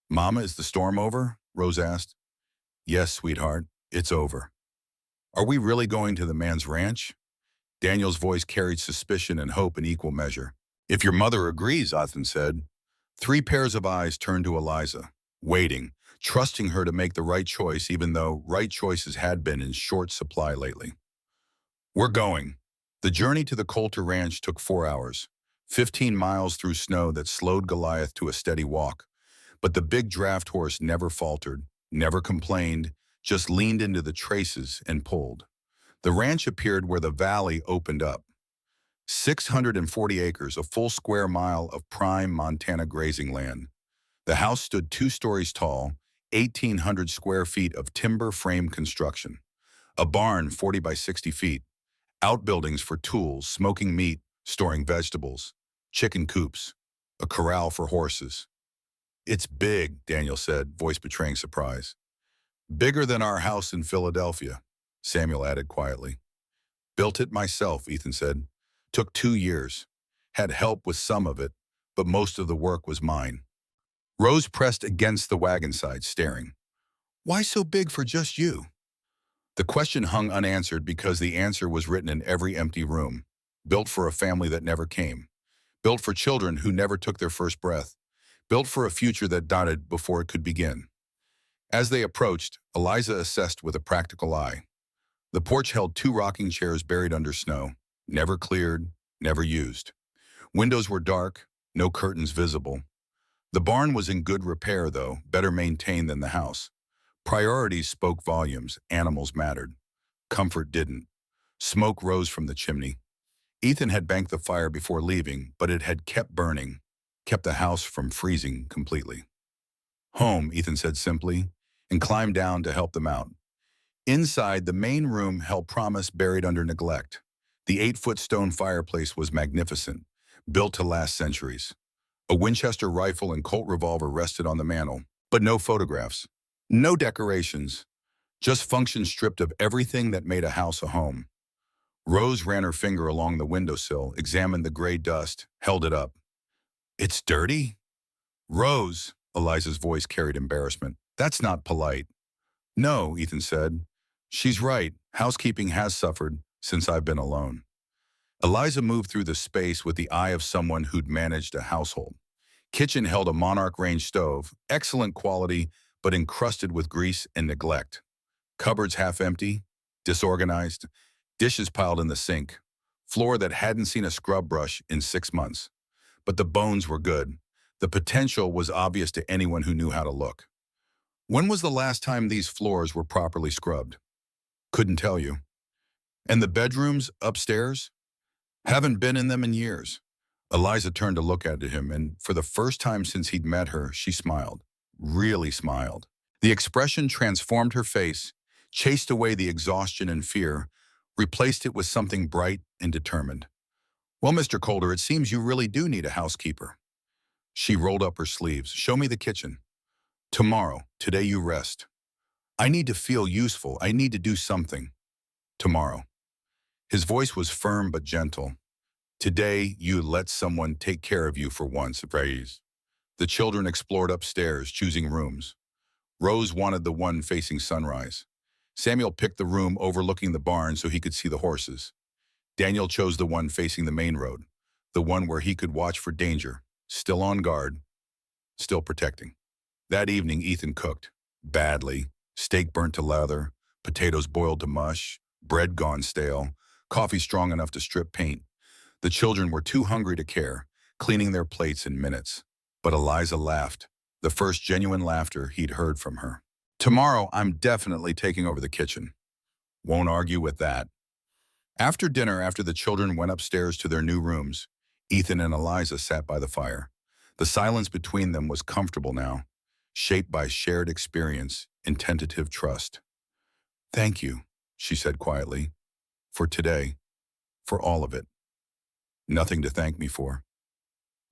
Mama, is the storm over? Rose asked. Yes, sweetheart, it's over. Are we really going to the man's ranch? Daniel's voice carried suspicion and hope in equal measure. If your mother agrees, Ethan said. 3 pairs of eyes turned to Eliza, waiting, trusting her to make the right choice even though right choices had been in short supply lately. We're going. The journey to the Coulter Ranch took 4 hours, 15 miles through snow that slowed Goliath to a steady walk. But the big draft horse never faltered, never complained, just leaned into the traces and pulled. The ranch appeared where the valley opened up. 640 acres, a full square mile of prime Montana grazing land. The house stood 2 stories tall, 1,800 square feet of timber frame construction. A barn 40 by 60 feet. Outbuildings for tools, smoking meat, storing vegetables. Chicken coops. A corral for horses. It's big, Daniel said, voice betraying surprise. Bigger than our house in Philadelphia, Samuel added quietly. Built it myself, Ethan said. Took 2 years. Had help with some of it, but most of the work was mine. Rose pressed against the wagon side, staring. Why so big for just you? The question hung unanswered because the answer was written in every empty room. Built for a family that never came. Built for children who never took their first breath. Built for a future that died before it could begin. As they approached, Eliza assessed with a practical eye. The porch held 2 rocking chairs buried under snow, never cleared, never used. Windows were dark, no curtains visible. The barn was in good repair, though, better maintained than the house. Priorities spoke volumes, animals mattered. Comfort didn't. Smoke rose from the chimney. Ethan had banked the fire before leaving, but it had kept burning, kept the house from freezing completely. Home, Ethan said simply, and climbed down to help them out. Inside, the main room held promise buried under neglect. The 8-foot stone fireplace was magnificent, built to last centuries. A Winchester rifle and Colt revolver rested on the mantel, but no photographs. No decorations. Just function stripped of everything that made a house a home. Rose ran her finger along the windowsill, examined the gray dust, held it up. It's dirty? Rose, Eliza's voice carried embarrassment. That's not polite. No, Ethan said. She's right. Housekeeping has suffered since I've been alone. Eliza moved through the space with the eye of someone who'd managed a household. Kitchen held a Monarch range stove, excellent quality, but encrusted with grease and neglect. Cupboards half empty, disorganized, dishes piled in the sink. floor that hadn't seen a scrub brush in 6 months. But the bones were good. The potential was obvious to anyone who knew how to look. When was the last time these floors were properly scrubbed? Couldn't tell you. And the bedrooms upstairs? Haven't been in them in years. Eliza turned to look at him, and for the first time since he'd met her, she smiled. Really smiled. The expression transformed her face, chased away the exhaustion and fear, replaced it with something bright and determined. Well, Mr. Calder, it seems you really do need a housekeeper. She rolled up her sleeves. Show me the kitchen. Tomorrow. Today you rest. I need to feel useful. I need to do something. Tomorrow. His voice was firm but gentle. Today you let someone take care of you for once, praise. The children explored upstairs, choosing rooms. Rose wanted the one facing sunrise. Samuel picked the room overlooking the barn so he could see the horses. Daniel chose the one facing the main road, the one where he could watch for danger, still on guard, still protecting. That evening, Ethan cooked. Badly. Steak burnt to leather, potatoes boiled to mush, bread gone stale, coffee strong enough to strip paint. The children were too hungry to care, cleaning their plates in minutes. But Eliza laughed, the first genuine laughter he'd heard from her. Tomorrow, I'm definitely taking over the kitchen. Won't argue with that. After dinner, after the children went upstairs to their new rooms, Ethan and Eliza sat by the fire. The silence between them was comfortable now, shaped by shared experience and tentative trust. Thank you, she said quietly, for today, for all of it. Nothing to thank me for.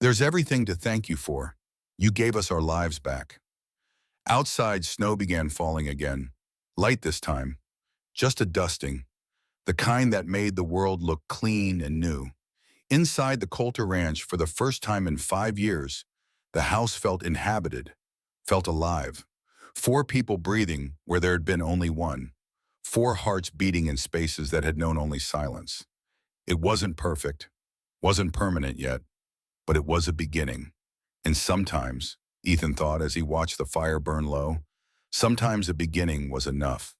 There's everything to thank you for. You gave us our lives back. Outside, snow began falling again, light this time, just a dusting, the kind that made the world look clean and new. Inside the Coulter Ranch, for the first time in 5 years, the house felt inhabited, felt alive. 4 people breathing where there had been only one. 4 hearts beating in spaces that had known only silence. It wasn't perfect, wasn't permanent yet, but it was a beginning. And sometimes, Ethan thought as he watched the fire burn low, sometimes a beginning was enough.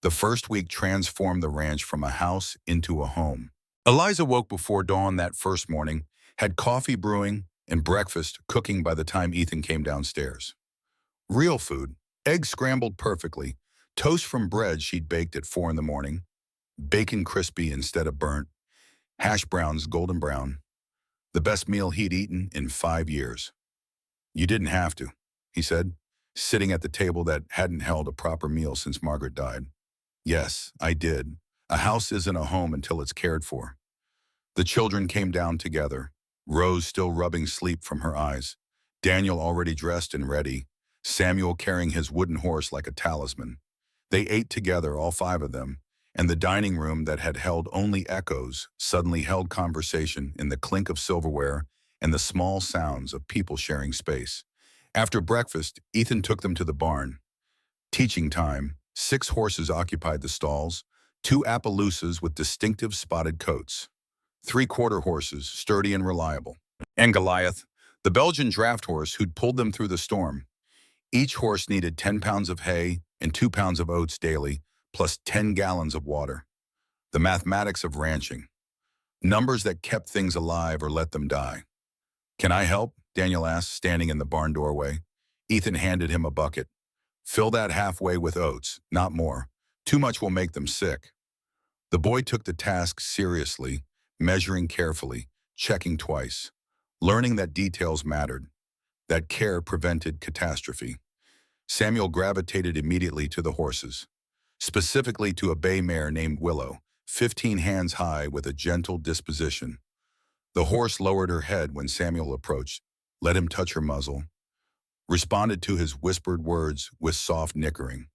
The first week transformed the ranch from a house into a home. Eliza woke before dawn that first morning, had coffee brewing and breakfast cooking by the time Ethan came downstairs. Real food, eggs scrambled perfectly, toast from bread she'd baked at 4 in the morning, bacon crispy instead of burnt, hash browns golden brown, the best meal he'd eaten in 5 years. You didn't have to, he said, sitting at the table that hadn't held a proper meal since Margaret died. Yes, I did. A house isn't a home until it's cared for. The children came down together, Rose still rubbing sleep from her eyes, Daniel already dressed and ready, Samuel carrying his wooden horse like a talisman. They ate together, all 5 of them, and the dining room that had held only echoes suddenly held conversation in the clink of silverware and the small sounds of people sharing space. After breakfast, Ethan took them to the barn. Teaching time, 6 horses occupied the stalls, 2 Appaloosas with distinctive spotted coats, 3 quarter horses, sturdy and reliable, and Goliath, the Belgian draft horse who'd pulled them through the storm. Each horse needed 10 pounds of hay and 2 pounds of oats daily, plus 10 gallons of water. The mathematics of ranching. Numbers that kept things alive or let them die. Can I help? Daniel asked, standing in the barn doorway. Ethan handed him a bucket. Fill that halfway with oats, not more. Too much will make them sick. The boy took the task seriously, measuring carefully, checking twice, learning that details mattered, that care prevented catastrophe. Samuel gravitated immediately to the horses, specifically to a bay mare named Willow, 15 hands high with a gentle disposition. The horse lowered her head when Samuel approached, let him touch her muzzle, responded to his whispered words with soft nickering.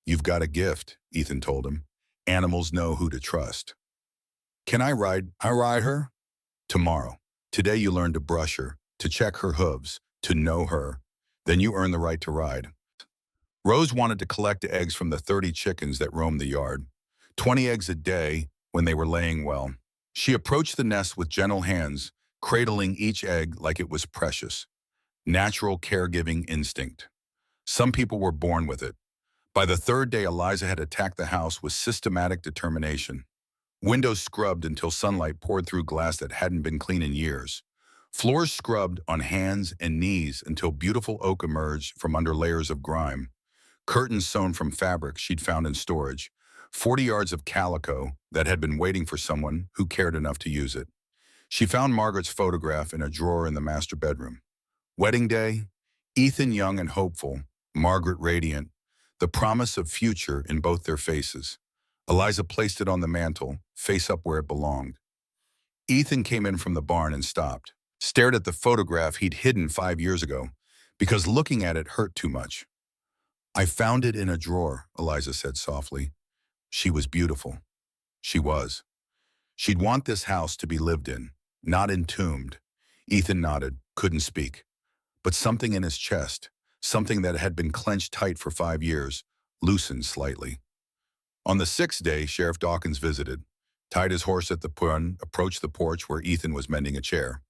You've got a gift, Ethan told him. Animals know who to trust. Can I ride her? Tomorrow. Today you learn to brush her, to check her hooves, to know her. Then you earn the right to ride. Rose wanted to collect eggs from the 30 chickens that roamed the yard. 20 eggs a day when they were laying well. She approached the nest with gentle hands, cradling each egg like it was precious. Natural caregiving instinct. Some people were born with it. By the 3rd day, Eliza had attacked the house with systematic determination. Windows scrubbed until sunlight poured through glass that hadn't been clean in years. Floors scrubbed on hands and knees until beautiful oak emerged from under layers of grime. Curtains sewn from fabric she'd found in storage. 40 yards of calico that had been waiting for someone who cared enough to use it. She found Margaret's photograph in a drawer in the master bedroom. Wedding day, Ethan young and hopeful, Margaret radiant, the promise of future in both their faces. Eliza placed it on the mantel, face up where it belonged. Ethan came in from the barn and stopped, stared at the photograph he'd hidden 5 years ago, because looking at it hurt too much. I found it in a drawer, Eliza said softly. She was beautiful. She was. She'd want this house to be lived in, not entombed. Ethan nodded, couldn't speak. But something in his chest, something that had been clenched tight for 5 years, loosened slightly. On the sixth day, Sheriff Dawkins visited, tied his horse at the pun, approached the porch where Ethan was mending a chair.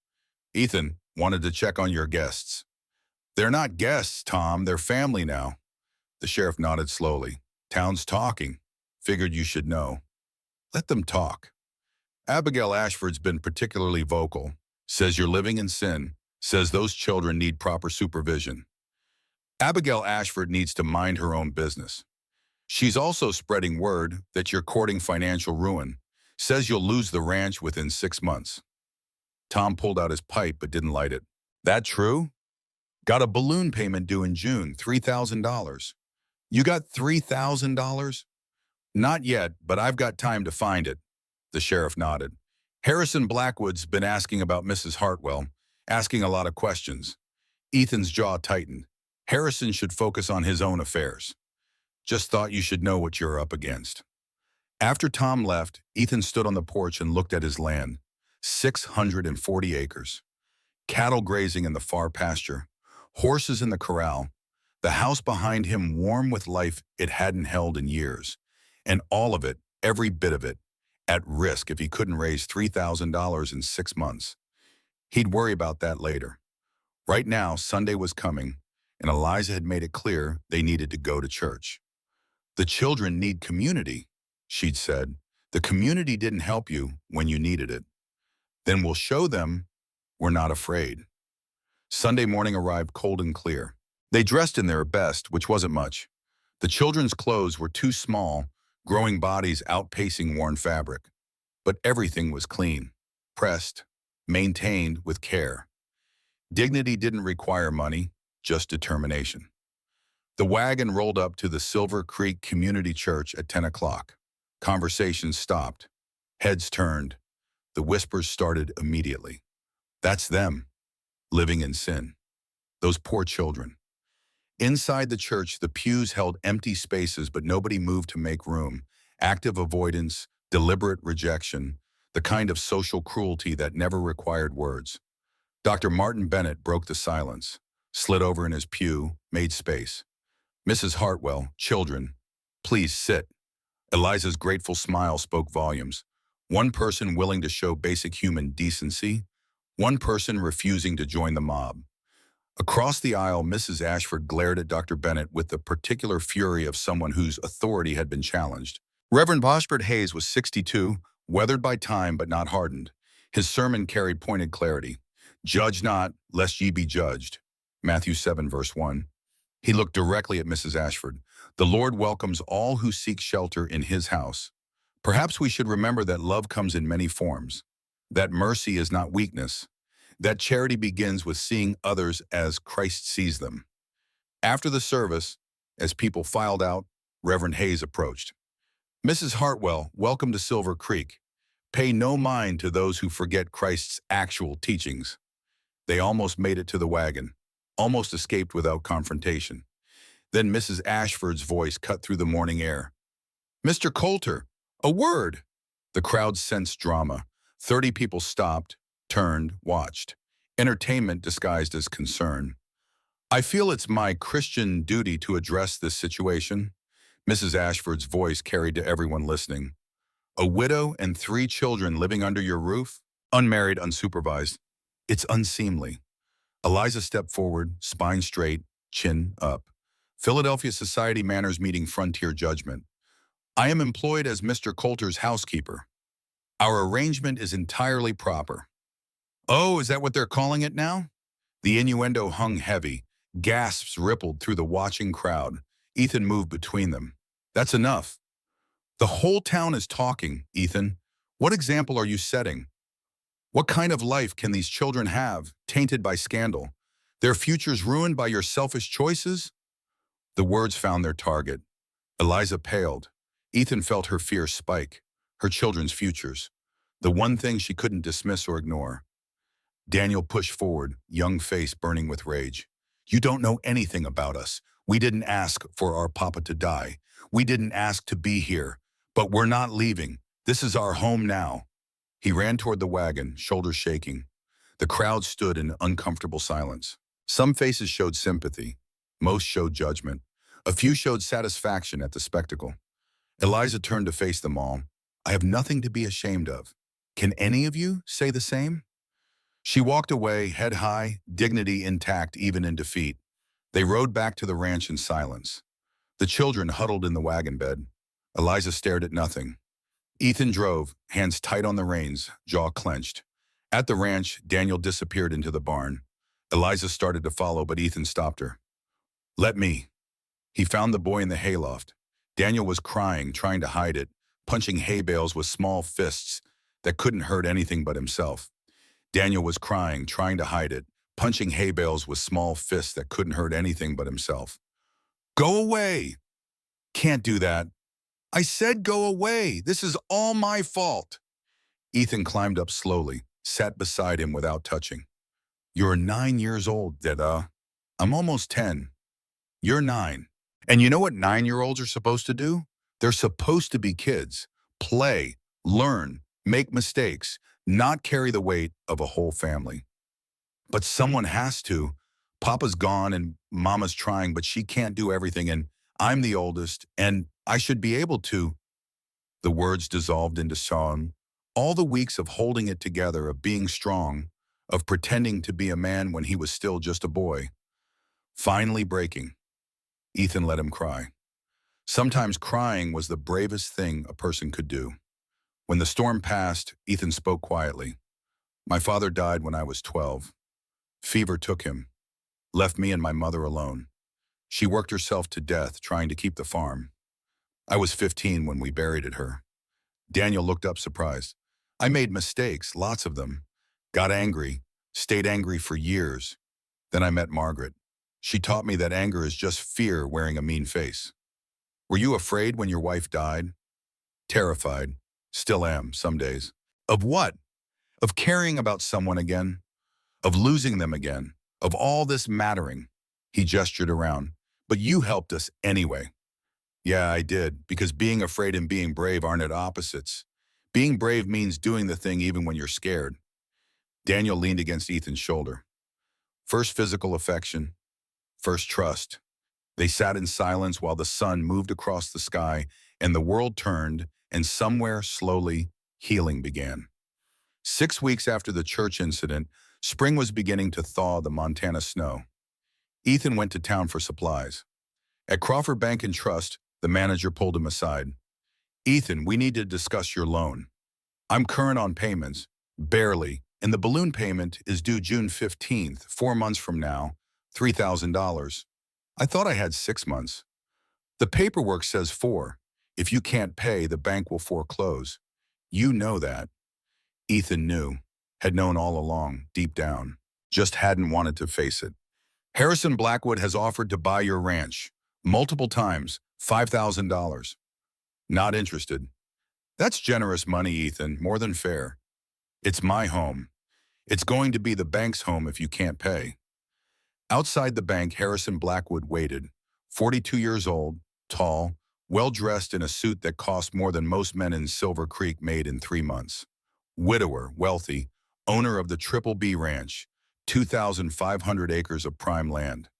Ethan wanted to check on your guests. They're not guests, Tom. They're family now. The sheriff nodded slowly. Town's talking. Figured you should know. Let them talk. Abigail Ashford's been particularly vocal. Says you're living in sin. Says those children need proper supervision. Abigail Ashford needs to mind her own business. She's also spreading word that you're courting financial ruin. Says you'll lose the ranch within 6 months. Tom pulled out his pipe but didn't light it. That true? Got a balloon payment due in June, $3,000. You got $3,000? Not yet, but I've got time to find it. The sheriff nodded. Harrison Blackwood's been asking about Mrs. Hartwell, asking a lot of questions. Ethan's jaw tightened. Harrison should focus on his own affairs. Just thought you should know what you're up against. After Tom left, Ethan stood on the porch and looked at his land. 640 acres. Cattle grazing in the far pasture. Horses in the corral. The house behind him warm with life it hadn't held in years. And all of it, every bit of it, at risk if he couldn't raise $3,000 in 6 months. He'd worry about that later. Right now, Sunday was coming, and Eliza had made it clear they needed to go to church. The children need community, she'd said. The community didn't help you when you needed it. Then we'll show them we're not afraid. Sunday morning arrived cold and clear. They dressed in their best, which wasn't much. The children's clothes were too small, growing bodies outpacing worn fabric. But everything was clean, pressed, maintained with care. Dignity didn't require money, just determination. The wagon rolled up to the Silver Creek Community Church at 10 o'clock. Conversations stopped. Heads turned. The whispers started immediately. That's them, living in sin. Those poor children. Inside the church, the pews held empty spaces, but nobody moved to make room. Active avoidance, deliberate rejection, the kind of social cruelty that never required words. Dr. Martin Bennett broke the silence, slid over in his pew, made space. Mrs. Hartwell, children, please sit. Eliza's grateful smile spoke volumes. One person willing to show basic human decency, one person refusing to join the mob. Across the aisle, Mrs. Ashford glared at Dr. Bennett with the particular fury of someone whose authority had been challenged. Reverend Boshford Hayes was 62, weathered by time but not hardened. His sermon carried pointed clarity. Judge not, lest ye be judged. Matthew 7, verse 1. He looked directly at Mrs. Ashford. The Lord welcomes all who seek shelter in his house. Perhaps we should remember that love comes in many forms, that mercy is not weakness, that charity begins with seeing others as Christ sees them. After the service, as people filed out, Reverend Hayes approached. Mrs. Hartwell, welcome to Silver Creek. Pay no mind to those who forget Christ's actual teachings. They almost made it to the wagon, almost escaped without confrontation. Then Mrs. Ashford's voice cut through the morning air. Mr. Coulter, a word! The crowd sensed drama. 30 people stopped, turned, watched. Entertainment disguised as concern. I feel it's my Christian duty to address this situation. Mrs. Ashford's voice carried to everyone listening. A widow and 3 children living under your roof? Unmarried, unsupervised. It's unseemly. Eliza stepped forward, spine straight, chin up. Philadelphia Society Manners meeting frontier judgment. I am employed as Mr. Coulter's housekeeper. Our arrangement is entirely proper. Oh, is that what they're calling it now? The innuendo hung heavy. Gasps rippled through the watching crowd. Ethan moved between them. That's enough. The whole town is talking, Ethan. What example are you setting? What kind of life can these children have, tainted by scandal? Their futures ruined by your selfish choices? The words found their target. Eliza paled. Ethan felt her fear spike. Her children's futures. The one thing she couldn't dismiss or ignore. Daniel pushed forward, young face burning with rage. You don't know anything about us. We didn't ask for our papa to die. We didn't ask to be here. But we're not leaving. This is our home now. He ran toward the wagon, shoulders shaking. The crowd stood in uncomfortable silence. Some faces showed sympathy. Most showed judgment. A few showed satisfaction at the spectacle. Eliza turned to face them all. I have nothing to be ashamed of. Can any of you say the same? She walked away, head high, dignity intact even in defeat. They rode back to the ranch in silence. The children huddled in the wagon bed. Eliza stared at nothing. Ethan drove, hands tight on the reins, jaw clenched. At the ranch, Daniel disappeared into the barn. Eliza started to follow, but Ethan stopped her. Let me. He found the boy in the hayloft. Daniel was crying, trying to hide it, punching hay bales with small fists that couldn't hurt anything but himself. Daniel was crying, trying to hide it, punching hay bales with small fists that couldn't hurt anything but himself. Go away! Can't do that. I said go away. This is all my fault. Ethan climbed up slowly, sat beside him without touching. You're 9 years old, Dada. I'm almost 10. You're 9. And you know what 9-year-olds are supposed to do? They're supposed to be kids. Play, learn, make mistakes, not carry the weight of a whole family. But someone has to. Papa's gone and Mama's trying, but she can't do everything, and I'm the oldest, and I should be able to. The words dissolved into song. All the weeks of holding it together, of being strong, of pretending to be a man when he was still just a boy. Finally breaking. Ethan let him cry. Sometimes crying was the bravest thing a person could do. When the storm passed, Ethan spoke quietly. My father died when I was 12. Fever took him, left me and my mother alone. She worked herself to death trying to keep the farm. I was 15 when we buried her. Daniel looked up surprised. I made mistakes, lots of them. Got angry, stayed angry for years. Then I met Margaret. She taught me that anger is just fear wearing a mean face. Were you afraid when your wife died? Terrified. Still am, some days. Of what? Of caring about someone again? Of losing them again? Of all this mattering? He gestured around. But you helped us anyway. Yeah, I did, because being afraid and being brave aren't at opposites. Being brave means doing the thing even when you're scared. Daniel leaned against Ethan's shoulder. First physical affection, first trust. They sat in silence while the sun moved across the sky and the world turned, and somewhere, slowly, healing began. 6 weeks after the church incident, spring was beginning to thaw the Montana snow. Ethan went to town for supplies. At Crawford Bank and Trust, the manager pulled him aside. Ethan, we need to discuss your loan. I'm current on payments, barely, and the balloon payment is due June 15th, 4 months from now, $3,000. I thought I had 6 months. The paperwork says 4. If you can't pay, the bank will foreclose. You know that. Ethan knew, had known all along, deep down, just hadn't wanted to face it. Harrison Blackwood has offered to buy your ranch, multiple times, $5,000. Not interested. That's generous money, Ethan, more than fair. It's my home. It's going to be the bank's home if you can't pay. Outside the bank, Harrison Blackwood waited, 42 years old, tall, well-dressed in a suit that cost more than most men in Silver Creek made in 3 months. Widower, wealthy, owner of the Triple B Ranch, 2,500 acres of prime land.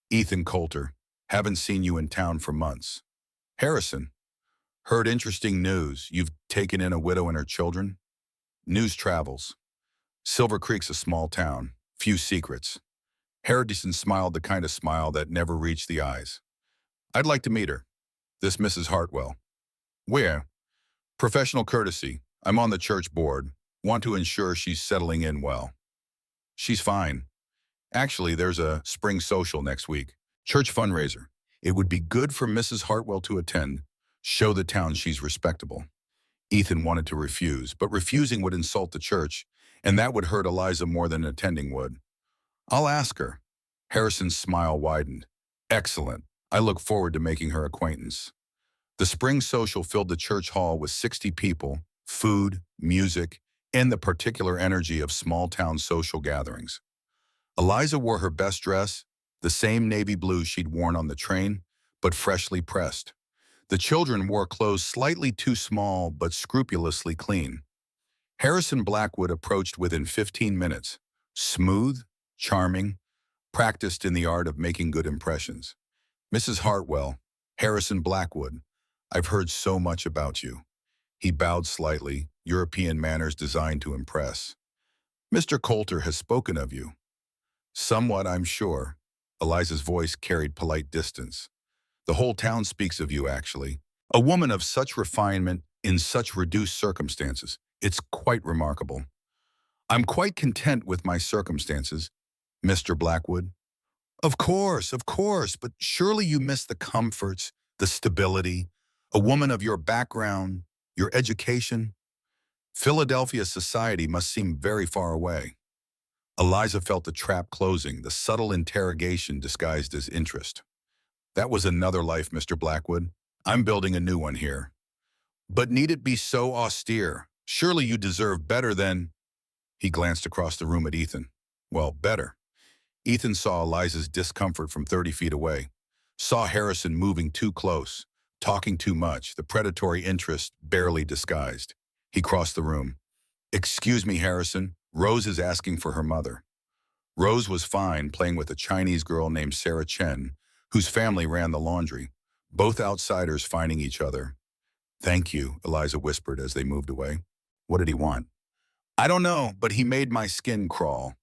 Ethan Coulter, haven't seen you in town for months. Harrison, heard interesting news. You've taken in a widow and her children? News travels. Silver Creek's a small town, few secrets. Harrison smiled the kind of smile that never reached the eyes. I'd like to meet her. This Mrs. Hartwell. Where? Professional courtesy. I'm on the church board. Want to ensure she's settling in well. She's fine. Actually, there's a spring social next week. Church fundraiser. It would be good for Mrs. Hartwell to attend. Show the town she's respectable. Ethan wanted to refuse, but refusing would insult the church, and that would hurt Eliza more than attending would. I'll ask her. Harrison's smile widened. Excellent. I look forward to making her acquaintance. The spring social filled the church hall with 60 people, food, music, and the particular energy of small-town social gatherings. Eliza wore her best dress, the same navy blue she'd worn on the train, but freshly pressed. The children wore clothes slightly too small but scrupulously clean. Harrison Blackwood approached within 15 minutes, smooth, charming, practiced in the art of making good impressions. Mrs. Hartwell, Harrison Blackwood, I've heard so much about you. He bowed slightly, European manners designed to impress. Mr. Coulter has spoken of you. Somewhat, I'm sure. Eliza's voice carried polite distance. The whole town speaks of you, actually. A woman of such refinement in such reduced circumstances. It's quite remarkable. I'm quite content with my circumstances, Mr. Blackwood. Of course, but surely you miss the comforts, the stability, a woman of your background, your education. Philadelphia society must seem very far away. Eliza felt the trap closing, the subtle interrogation disguised as interest. That was another life, Mr. Blackwood. I'm building a new one here. But need it be so austere? Surely you deserve better than... He glanced across the room at Ethan. Well, better. Ethan saw Eliza's discomfort from 30 feet away, saw Harrison moving too close, talking too much, the predatory interest barely disguised. He crossed the room. Excuse me, Harrison. Rose is asking for her mother. Rose was fine playing with a Chinese girl named Sarah Chen, whose family ran the laundry, both outsiders finding each other. Thank you, Eliza whispered as they moved away. What did he want? I don't know, but he made my skin crawl.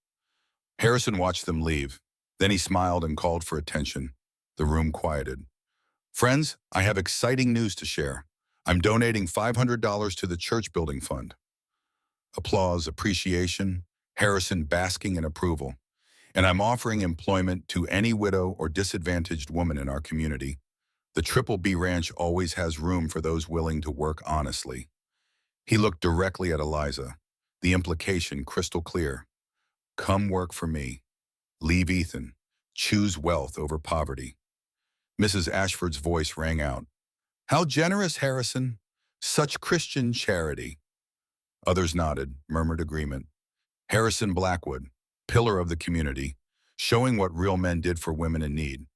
Harrison watched them leave. Then he smiled and called for attention. The room quieted. Friends, I have exciting news to share. I'm donating $500 to the church building fund. Applause, appreciation, Harrison basking in approval. And I'm offering employment to any widow or disadvantaged woman in our community. The Triple B Ranch always has room for those willing to work honestly. He looked directly at Eliza, the implication crystal clear. Come work for me. Leave Ethan. Choose wealth over poverty. Mrs. Ashford's voice rang out. How generous, Harrison. Such Christian charity. Others nodded, murmured agreement. Harrison Blackwood, pillar of the community, showing what real men did for women in need.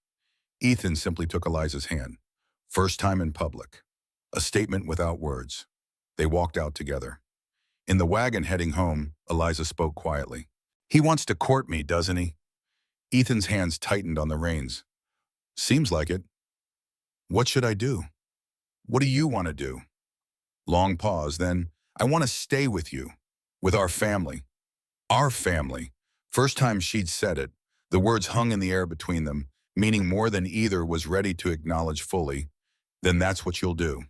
Ethan simply took Eliza's hand. First time in public. A statement without words. They walked out together. In the wagon heading home, Eliza spoke quietly. He wants to court me, doesn't he? Ethan's hands tightened on the reins. Seems like it. What should I do? What do you want to do? Long pause, then, I want to stay with you, with our family. Our family. First time she'd said it, the words hung in the air between them, meaning more than either was ready to acknowledge fully. Then that's what you'll do.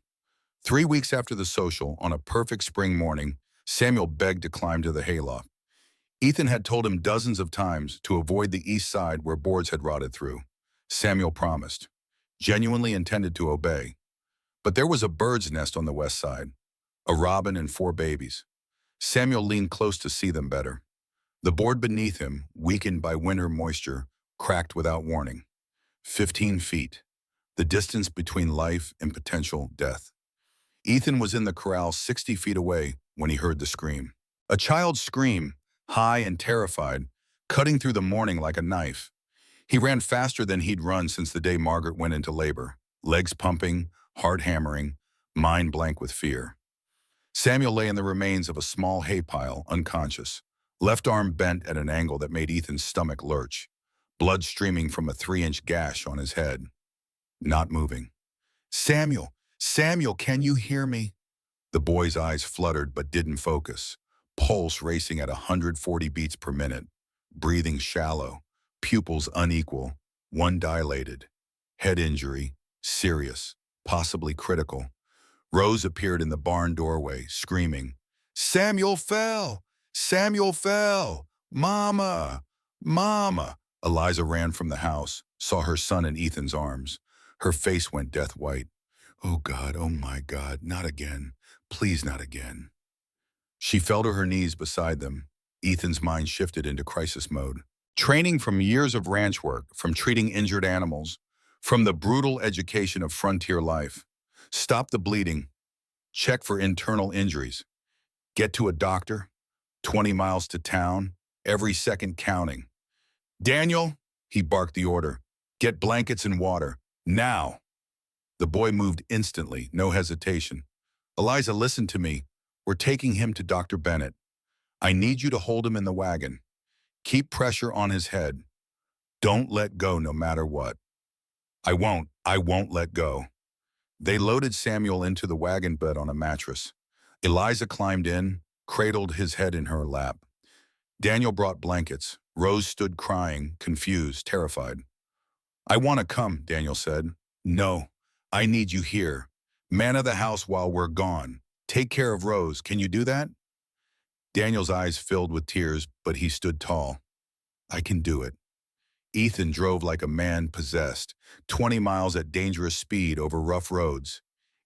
3 weeks after the social, on a perfect spring morning, Samuel begged to climb to the hayloft. Ethan had told him dozens of times to avoid the east side where boards had rotted through. Samuel promised, genuinely intended to obey. But there was a bird's nest on the west side, a robin and 4 babies. Samuel leaned close to see them better. The board beneath him, weakened by winter moisture, cracked without warning. 15 feet, the distance between life and potential death. Ethan was in the corral 60 feet away when he heard the scream. A child's scream, high and terrified, cutting through the morning like a knife. He ran faster than he'd run since the day Margaret went into labor, legs pumping, heart hammering, mind blank with fear. Samuel lay in the remains of a small hay pile, unconscious, left arm bent at an angle that made Ethan's stomach lurch, blood streaming from a 3-inch gash on his head. Not moving. Samuel, Samuel, can you hear me? The boy's eyes fluttered but didn't focus, pulse racing at 140 beats per minute, breathing shallow, pupils unequal, one dilated. Head injury, serious, possibly critical. Rose appeared in the barn doorway, screaming, Samuel fell! Samuel fell! Mama! Mama! Eliza ran from the house, saw her son in Ethan's arms. Her face went death white. Oh God, oh my God, not again. Please not again. She fell to her knees beside them. Ethan's mind shifted into crisis mode. Training from years of ranch work, from treating injured animals, from the brutal education of frontier life. Stop the bleeding. Check for internal injuries. Get to a doctor. 20 miles to town. Every second counting. Daniel, he barked the order. Get blankets and water. Now. The boy moved instantly, no hesitation. Eliza, listen to me. We're taking him to Dr. Bennett. I need you to hold him in the wagon. Keep pressure on his head. Don't let go no matter what. I won't let go. They loaded Samuel into the wagon bed on a mattress. Eliza climbed in, cradled his head in her lap. Daniel brought blankets. Rose stood crying, confused, terrified. I want to come, Daniel said. No, I need you here. Man of the house while we're gone. Take care of Rose. Can you do that? Daniel's eyes filled with tears, but he stood tall. I can do it. Ethan drove like a man possessed, 20 miles at dangerous speed over rough roads.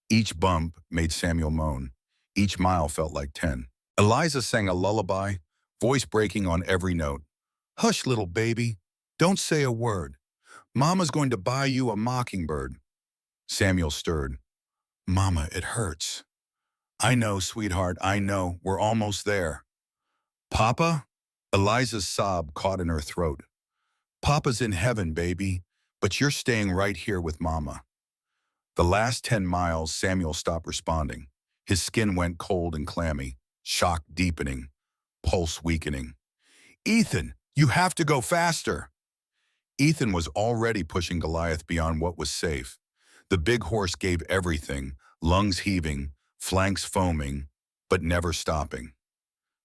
Each bump made Samuel moan. Each mile felt like 10. Eliza sang a lullaby, voice breaking on every note. Hush, little baby. Don't say a word. Mama's going to buy you a mockingbird. Samuel stirred. Mama, it hurts. I know, sweetheart, I know. We're almost there. Papa? Eliza's sob caught in her throat. Papa's in heaven, baby, but you're staying right here with Mama. The last 10 miles, Samuel stopped responding. His skin went cold and clammy, shock deepening, pulse weakening. Ethan, you have to go faster. Ethan was already pushing Goliath beyond what was safe. The big horse gave everything, lungs heaving, flanks foaming, but never stopping.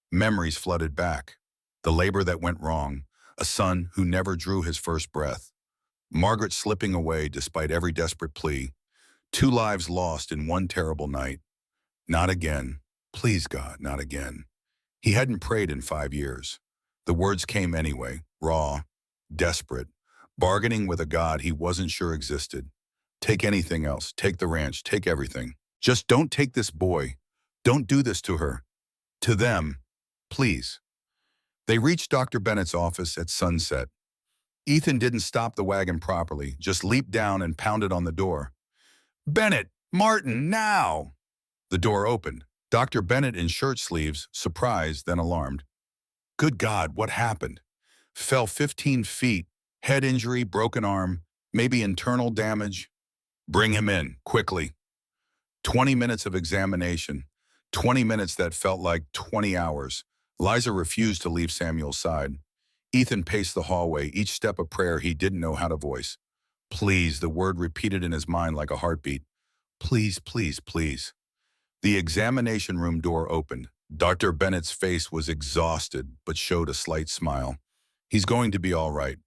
Memories flooded back. The labor that went wrong, a son who never drew his first breath. Margaret slipping away despite every desperate plea. 2 lives lost in one terrible night. Not again. Please, God, not again. He hadn't prayed in 5 years. The words came anyway, raw, desperate, bargaining with a God he wasn't sure existed. Take anything else. Take the ranch. Take everything. Just don't take this boy. Don't do this to her. To them, please. They reached Dr. Bennett's office at sunset. Ethan didn't stop the wagon properly, just leaped down and pounded on the door. Bennett! Martin, now! The door opened. Dr. Bennett in shirt sleeves, surprised, then alarmed. Good God, what happened? Fell 15 feet, head injury, broken arm, maybe internal damage. Bring him in, quickly. 20 minutes of examination, 20 minutes that felt like 20 hours. Liza refused to leave Samuel's side. Ethan paced the hallway, each step a prayer he didn't know how to voice. Please, the word repeated in his mind like a heartbeat. Please, please, please. The examination room door opened. Dr. Bennett's face was exhausted, but showed a slight smile. He's going to be all right.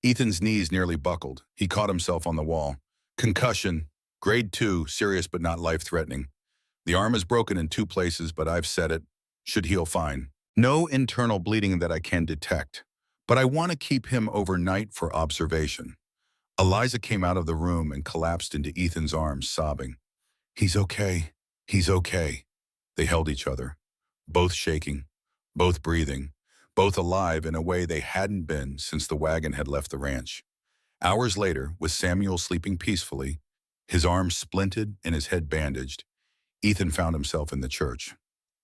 Ethan's knees nearly buckled. He caught himself on the wall. Concussion, grade 2, serious but not life-threatening. The arm is broken in 2 places, but I've said it. Should heal fine. No internal bleeding that I can detect, but I want to keep him overnight for observation. Eliza came out of the room and collapsed into Ethan's arms, sobbing. He's okay. He's okay. They held each other, both shaking, both breathing, both alive in a way they hadn't been since the wagon had left the ranch. Hours later, with Samuel sleeping peacefully, his arms splinted and his head bandaged, Ethan found himself in the church.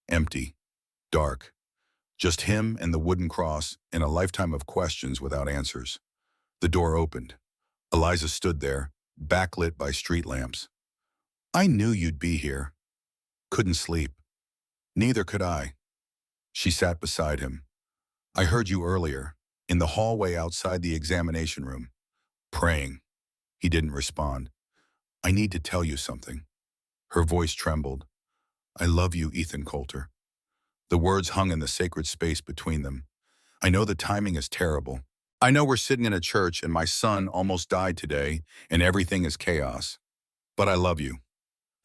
Empty, dark. Just him and the wooden cross in a lifetime of questions without answers. The door opened. Eliza stood there, backlit by street lamps. I knew you'd be here. Couldn't sleep. Neither could I. She sat beside him. I heard you earlier, in the hallway outside the examination room, praying. He didn't respond. I need to tell you something. Her voice trembled. I love you, Ethan Coulter. The words hung in the sacred space between them. I know the timing is terrible. I know we're sitting in a church and my son almost died today and everything is chaos. But I love you.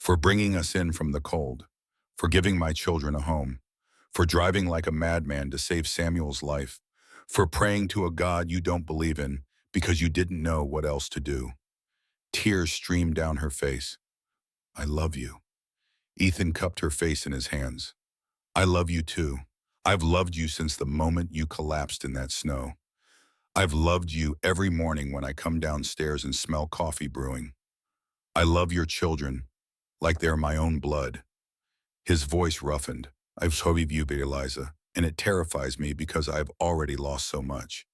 For bringing us in from the cold. for giving my children a home, for driving like a madman to save Samuel's life, for praying to a God you don't believe in because you didn't know what else to do. Tears streamed down her face. I love you. Ethan cupped her face in his hands. I love you too. I've loved you since the moment you collapsed in that snow. I've loved you every morning when I come downstairs and smell coffee brewing. I love your children like they're my own blood. His voice roughened. I've so you, Eliza, and it terrifies me because I've already lost so much.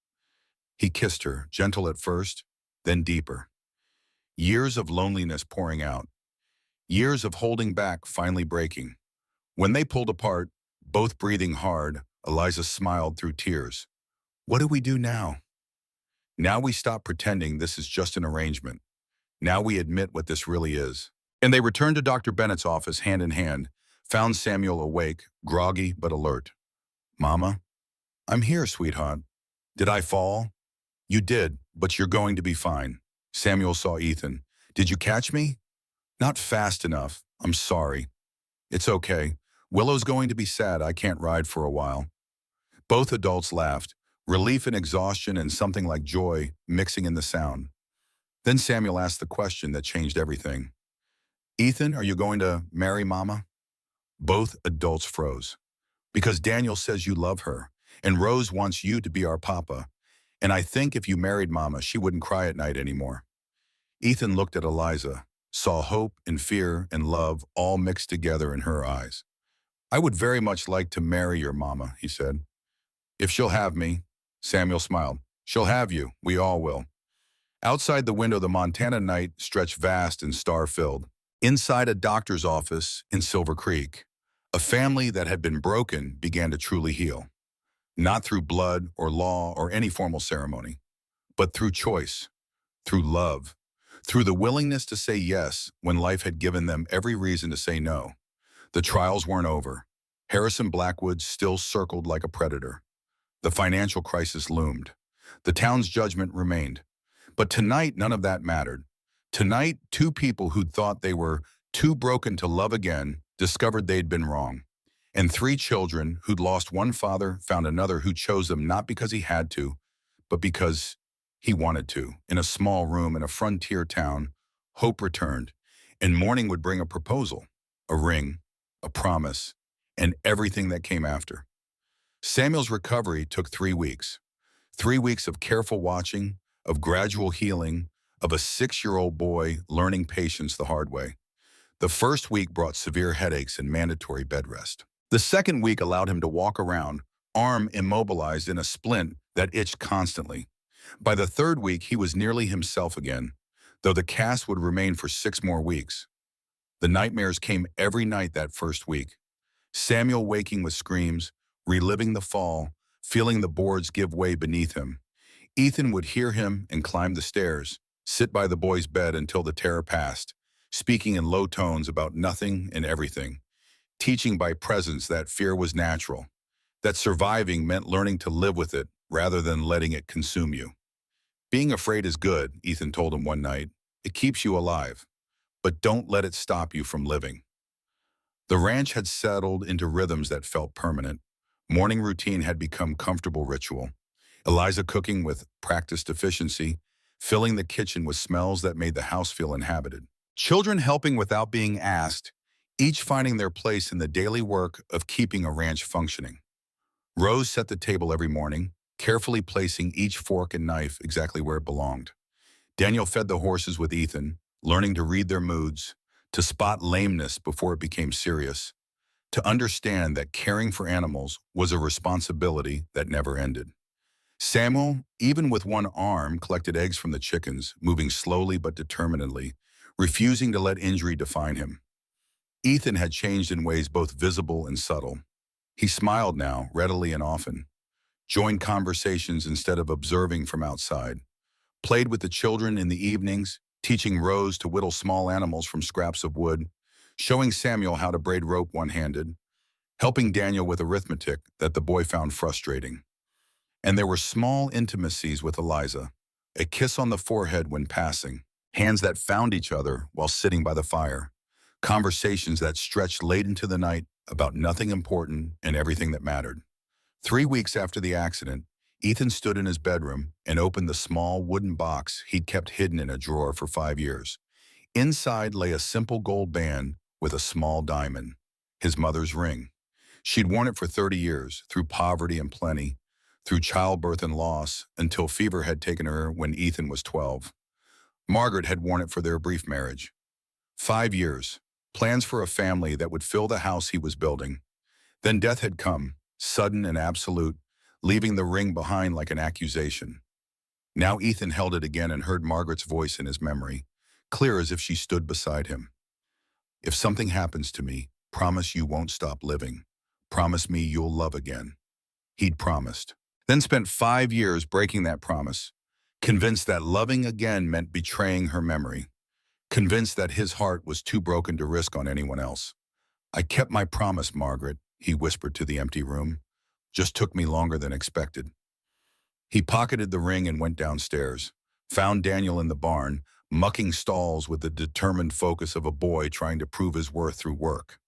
He kissed her, gentle at first, then deeper. Years of loneliness pouring out. Years of holding back finally breaking. When they pulled apart, both breathing hard, Eliza smiled through tears. What do we do now? Now we stop pretending this is just an arrangement. Now we admit what this really is. And they returned to Dr. Bennett's office hand in hand, found Samuel awake, groggy but alert. Mama? I'm here, sweetheart. Did I fall? You did, but you're going to be fine. Samuel saw Ethan. Did you catch me? Not fast enough. I'm sorry. It's okay. Willow's going to be sad I can't ride for a while. Both adults laughed, relief and exhaustion and something like joy mixing in the sound. Then Samuel asked the question that changed everything. Ethan, are you going to marry Mama? Both adults froze. Because Daniel says you love her, and Rose wants you to be our papa. And I think if you married Mama, she wouldn't cry at night anymore. Ethan looked at Eliza, saw hope and fear and love all mixed together in her eyes. I would very much like to marry your Mama, he said. If she'll have me, Samuel smiled. She'll have you, we all will. Outside the window, the Montana night stretched vast and star-filled. Inside a doctor's office in Silver Creek, a family that had been broken began to truly heal. Not through blood or law or any formal ceremony, but through choice, through love, through the willingness to say yes when life had given them every reason to say no. The trials weren't over. Harrison Blackwood still circled like a predator. The financial crisis loomed. The town's judgment remained. But tonight, none of that mattered. Tonight, two people who'd thought they were too broken to love again discovered they'd been wrong. And three children who'd lost one father found another who chose them not because he had to, but because he wanted to. In a small room in a frontier town, hope returned, and morning would bring a proposal, a ring, a promise, and everything that came after. Samuel's recovery took 3 weeks. 3 weeks of careful watching, of gradual healing, of a 6-year-old boy learning patience the hard way. The first week brought severe headaches and mandatory bed rest. The second week allowed him to walk around, arm immobilized in a splint that itched constantly. By the third week, he was nearly himself again, though the cast would remain for 6 more weeks. The nightmares came every night that first week. Samuel waking with screams, reliving the fall, feeling the boards give way beneath him. Ethan would hear him and climb the stairs, sit by the boy's bed until the terror passed, speaking in low tones about nothing and everything, teaching by presence that fear was natural, that surviving meant learning to live with it rather than letting it consume you. Being afraid is good, Ethan told him one night. It keeps you alive, but don't let it stop you from living. The ranch had settled into rhythms that felt permanent. Morning routine had become comfortable ritual. Eliza cooking with practiced efficiency, filling the kitchen with smells that made the house feel inhabited. Children helping without being asked, each finding their place in the daily work of keeping a ranch functioning. Rose set the table every morning, carefully placing each fork and knife exactly where it belonged. Daniel fed the horses with Ethan, learning to read their moods, to spot lameness before it became serious, to understand that caring for animals was a responsibility that never ended. Samuel, even with one arm, collected eggs from the chickens, moving slowly but determinedly, refusing to let injury define him. Ethan had changed in ways both visible and subtle. He smiled now, readily and often, joined conversations instead of observing from outside, played with the children in the evenings, teaching Rose to whittle small animals from scraps of wood, showing Samuel how to braid rope one-handed, helping Daniel with arithmetic that the boy found frustrating. And there were small intimacies with Eliza, a kiss on the forehead when passing, hands that found each other while sitting by the fire, conversations that stretched late into the night about nothing important and everything that mattered. 3 weeks after the accident, Ethan stood in his bedroom and opened the small wooden box he'd kept hidden in a drawer for 5 years. Inside lay a simple gold band with a small diamond, his mother's ring. She'd worn it for 30 years, through poverty and plenty, through childbirth and loss, until fever had taken her when Ethan was 12. Margaret had worn it for their brief marriage. 5 years, plans for a family that would fill the house he was building. Then death had come, sudden and absolute, leaving the ring behind like an accusation. Now Ethan held it again and heard Margaret's voice in his memory, clear as if she stood beside him. "If something happens to me, promise you won't stop living. Promise me you'll love again." He'd promised. Then spent 5 years breaking that promise, convinced that loving again meant betraying her memory, convinced that his heart was too broken to risk on anyone else. "I kept my promise, Margaret," he whispered to the empty room. "Just took me longer than expected." He pocketed the ring and went downstairs, found Daniel in the barn, mucking stalls with the determined focus of a boy trying to prove his worth through work.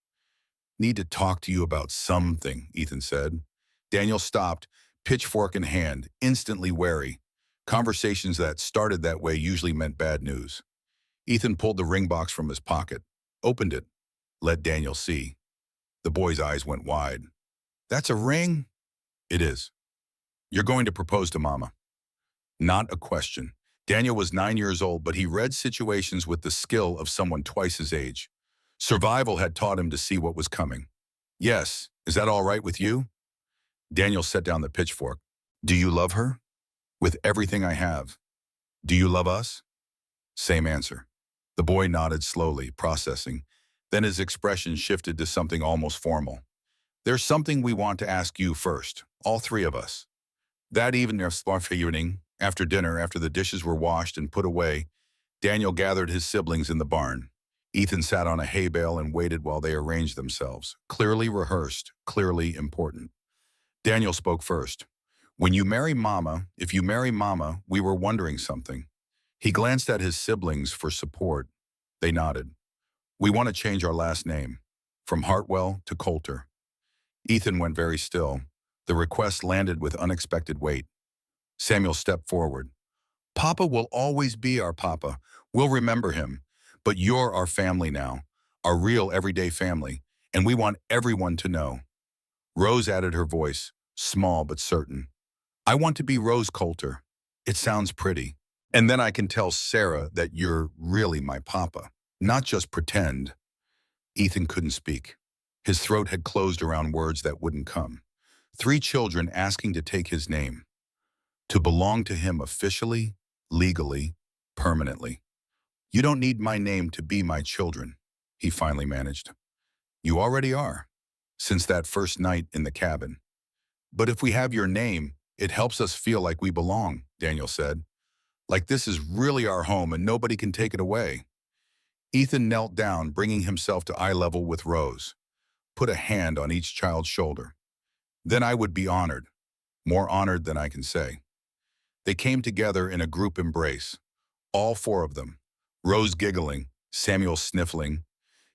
"Need to talk to you about something," Ethan said. Daniel stopped, pitchfork in hand, instantly wary. Conversations that started that way usually meant bad news. Ethan pulled the ring box from his pocket, opened it, let Daniel see. The boy's eyes went wide. "That's a ring?" "It is. You're going to propose to Mama." Not a question. Daniel was 9 years old, but he read situations with the skill of someone twice his age. Survival had taught him to see what was coming. "Yes, is that all right with you?" Daniel set down the pitchfork. "Do you love her?" "With everything I have." "Do you love us?" Same answer. The boy nodded slowly, processing. Then his expression shifted to something almost formal. "There's something we want to ask you first, all three of us." That evening, after dinner, after the dishes were washed and put away, Daniel gathered his siblings in the barn. Ethan sat on a hay bale and waited while they arranged themselves, clearly rehearsed, clearly important. Daniel spoke first. "When you marry Mama, if you marry Mama, we were wondering something." He glanced at his siblings for support. They nodded. "We want to change our last name, from Hartwell to Coulter." Ethan went very still. The request landed with unexpected weight. Samuel stepped forward. "Papa will always be our Papa. We'll remember him. But you're our family now, our real everyday family, and we want everyone to know." Rose added her voice, small but certain. "I want to be Rose Coulter. It sounds pretty. And then I can tell Sarah that you're really my papa, not just pretend." Ethan couldn't speak. His throat had closed around words that wouldn't come. 3 children asking to take his name, to belong to him officially, legally, permanently. "You don't need my name to be my children," he finally managed. "You already are, since that first night in the cabin." "But if we have your name, it helps us feel like we belong," Daniel said. "Like this is really our home and nobody can take it away." Ethan knelt down, bringing himself to eye level with Rose, put a hand on each child's shoulder. "Then I would be honored, more honored than I can say." They came together in a group embrace, all 4 of them, Rose giggling, Samuel sniffling,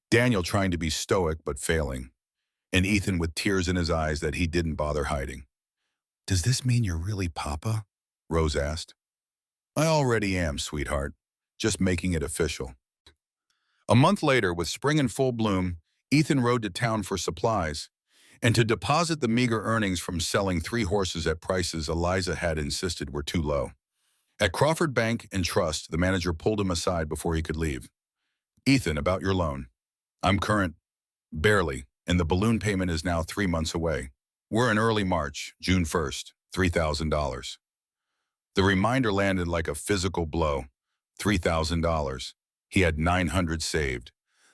Daniel trying to be stoic but failing, and Ethan with tears in his eyes that he didn't bother hiding. "Does this mean you're really Papa?" Rose asked. "I already am, sweetheart, just making it official." A month later, with spring in full bloom, Ethan rode to town for supplies and to deposit the meager earnings from selling 3 horses at prices Eliza had insisted were too low. At Crawford Bank and Trust, the manager pulled him aside before he could leave. "Ethan, about your loan. I'm current, barely, and the balloon payment is now 3 months away. We're in early March, June 1st, $3,000. The reminder landed like a physical blow. $3,000. He had 900 saved.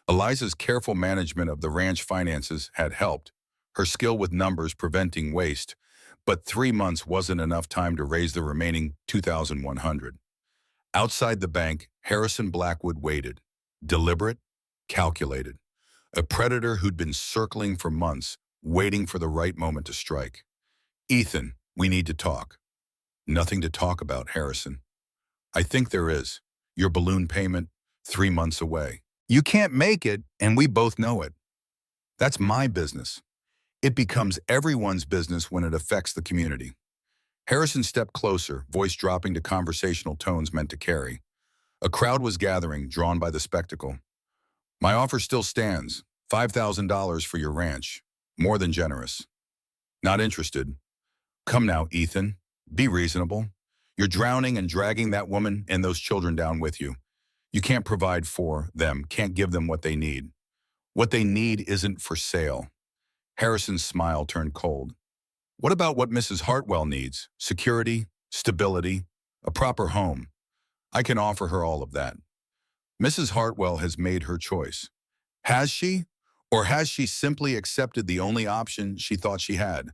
Eliza's careful management of the ranch finances had helped, her skill with numbers preventing waste, but 3 months wasn't enough time to raise the remaining 2,100. Outside the bank, Harrison Blackwood waited, deliberate, calculated, a predator who'd been circling for months, waiting for the right moment to strike. "Ethan, we need to talk." "Nothing to talk about, Harrison." "I think there is. Your balloon payment, 3 months away. You can't make it, and we both know it." That's my business. It becomes everyone's business when it affects the community. Harrison stepped closer, voice dropping to conversational tones meant to carry. A crowd was gathering, drawn by the spectacle. My offer still stands. $5,000 for your ranch. More than generous. Not interested. Come now, Ethan. Be reasonable. You're drowning and dragging that woman and those children down with you. You can't provide for them, can't give them what they need. What they need isn't for sale. Harrison's smile turned cold. What about what Mrs. Hartwell needs? Security, stability, a proper home. I can offer her all of that. Mrs. Hartwell has made her choice. Has she? Or has she simply accepted the only option she thought she had?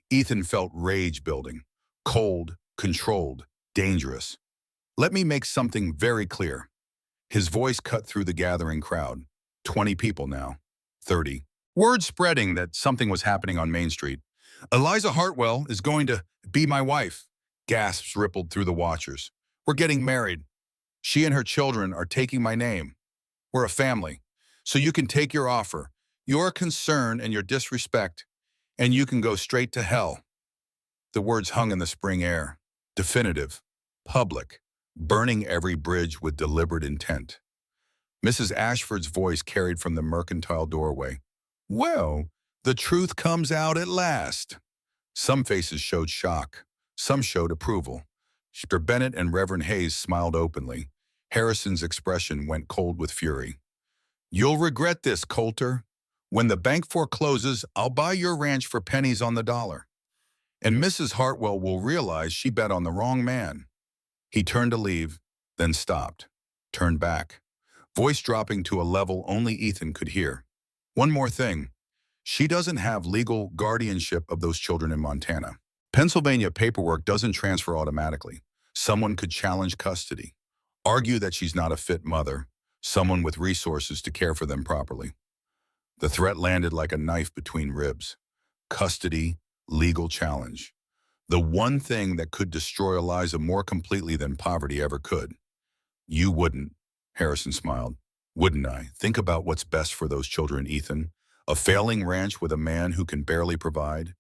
Ethan felt rage building. Cold, controlled, dangerous. Let me make something very clear. His voice cut through the gathering crowd. 20 people now. 30. Word spreading that something was happening on Main Street. Eliza Hartwell is going to be my wife. Gasps rippled through the watchers. We're getting married. She and her children are taking my name. We're a family. So you can take your offer, your concern and your disrespect, and you can go straight to hell. The words hung in the spring air. Definitive. Public. Burning every bridge with deliberate intent. Mrs. Ashford's voice carried from the mercantile doorway. Well, the truth comes out at last. Some faces showed shock. Some showed approval. Mr. Bennett and Reverend Hayes smiled openly. Harrison's expression went cold with fury. You'll regret this, Coulter. When the bank forecloses, I'll buy your ranch for pennies on the dollar. And Mrs. Hartwell will realize she bet on the wrong man. He turned to leave, then stopped. Turned back. Voice dropping to a level only Ethan could hear. One more thing. She doesn't have legal guardianship of those children in Montana. Pennsylvania paperwork doesn't transfer automatically. Someone could challenge custody, argue that she's not a fit mother, someone with resources to care for them properly. The threat landed like a knife between ribs. Custody, legal challenge. The one thing that could destroy Eliza more completely than poverty ever could. You wouldn't, Harrison smiled. Wouldn't I? Think about what's best for those children, Ethan. A failing ranch with a man who can barely provide?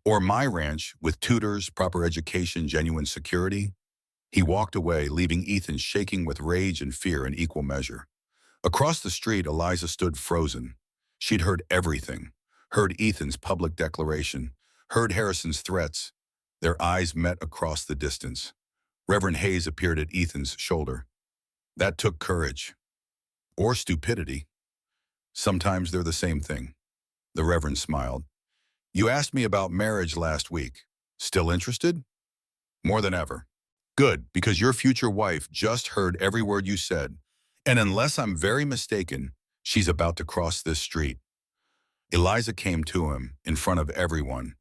Or my ranch with tutors, proper education, genuine security? He walked away, leaving Ethan shaking with rage and fear in equal measure. Across the street, Eliza stood frozen. She'd heard everything. Heard Ethan's public declaration. Heard Harrison's threats. Their eyes met across the distance. Reverend Hayes appeared at Ethan's shoulder. That took courage. Or stupidity. Sometimes they're the same thing. The Reverend smiled. You asked me about marriage last week. Still interested? More than ever. Good, because your future wife just heard every word you said. And unless I'm very mistaken, she's about to cross this street. Eliza came to him in front of everyone,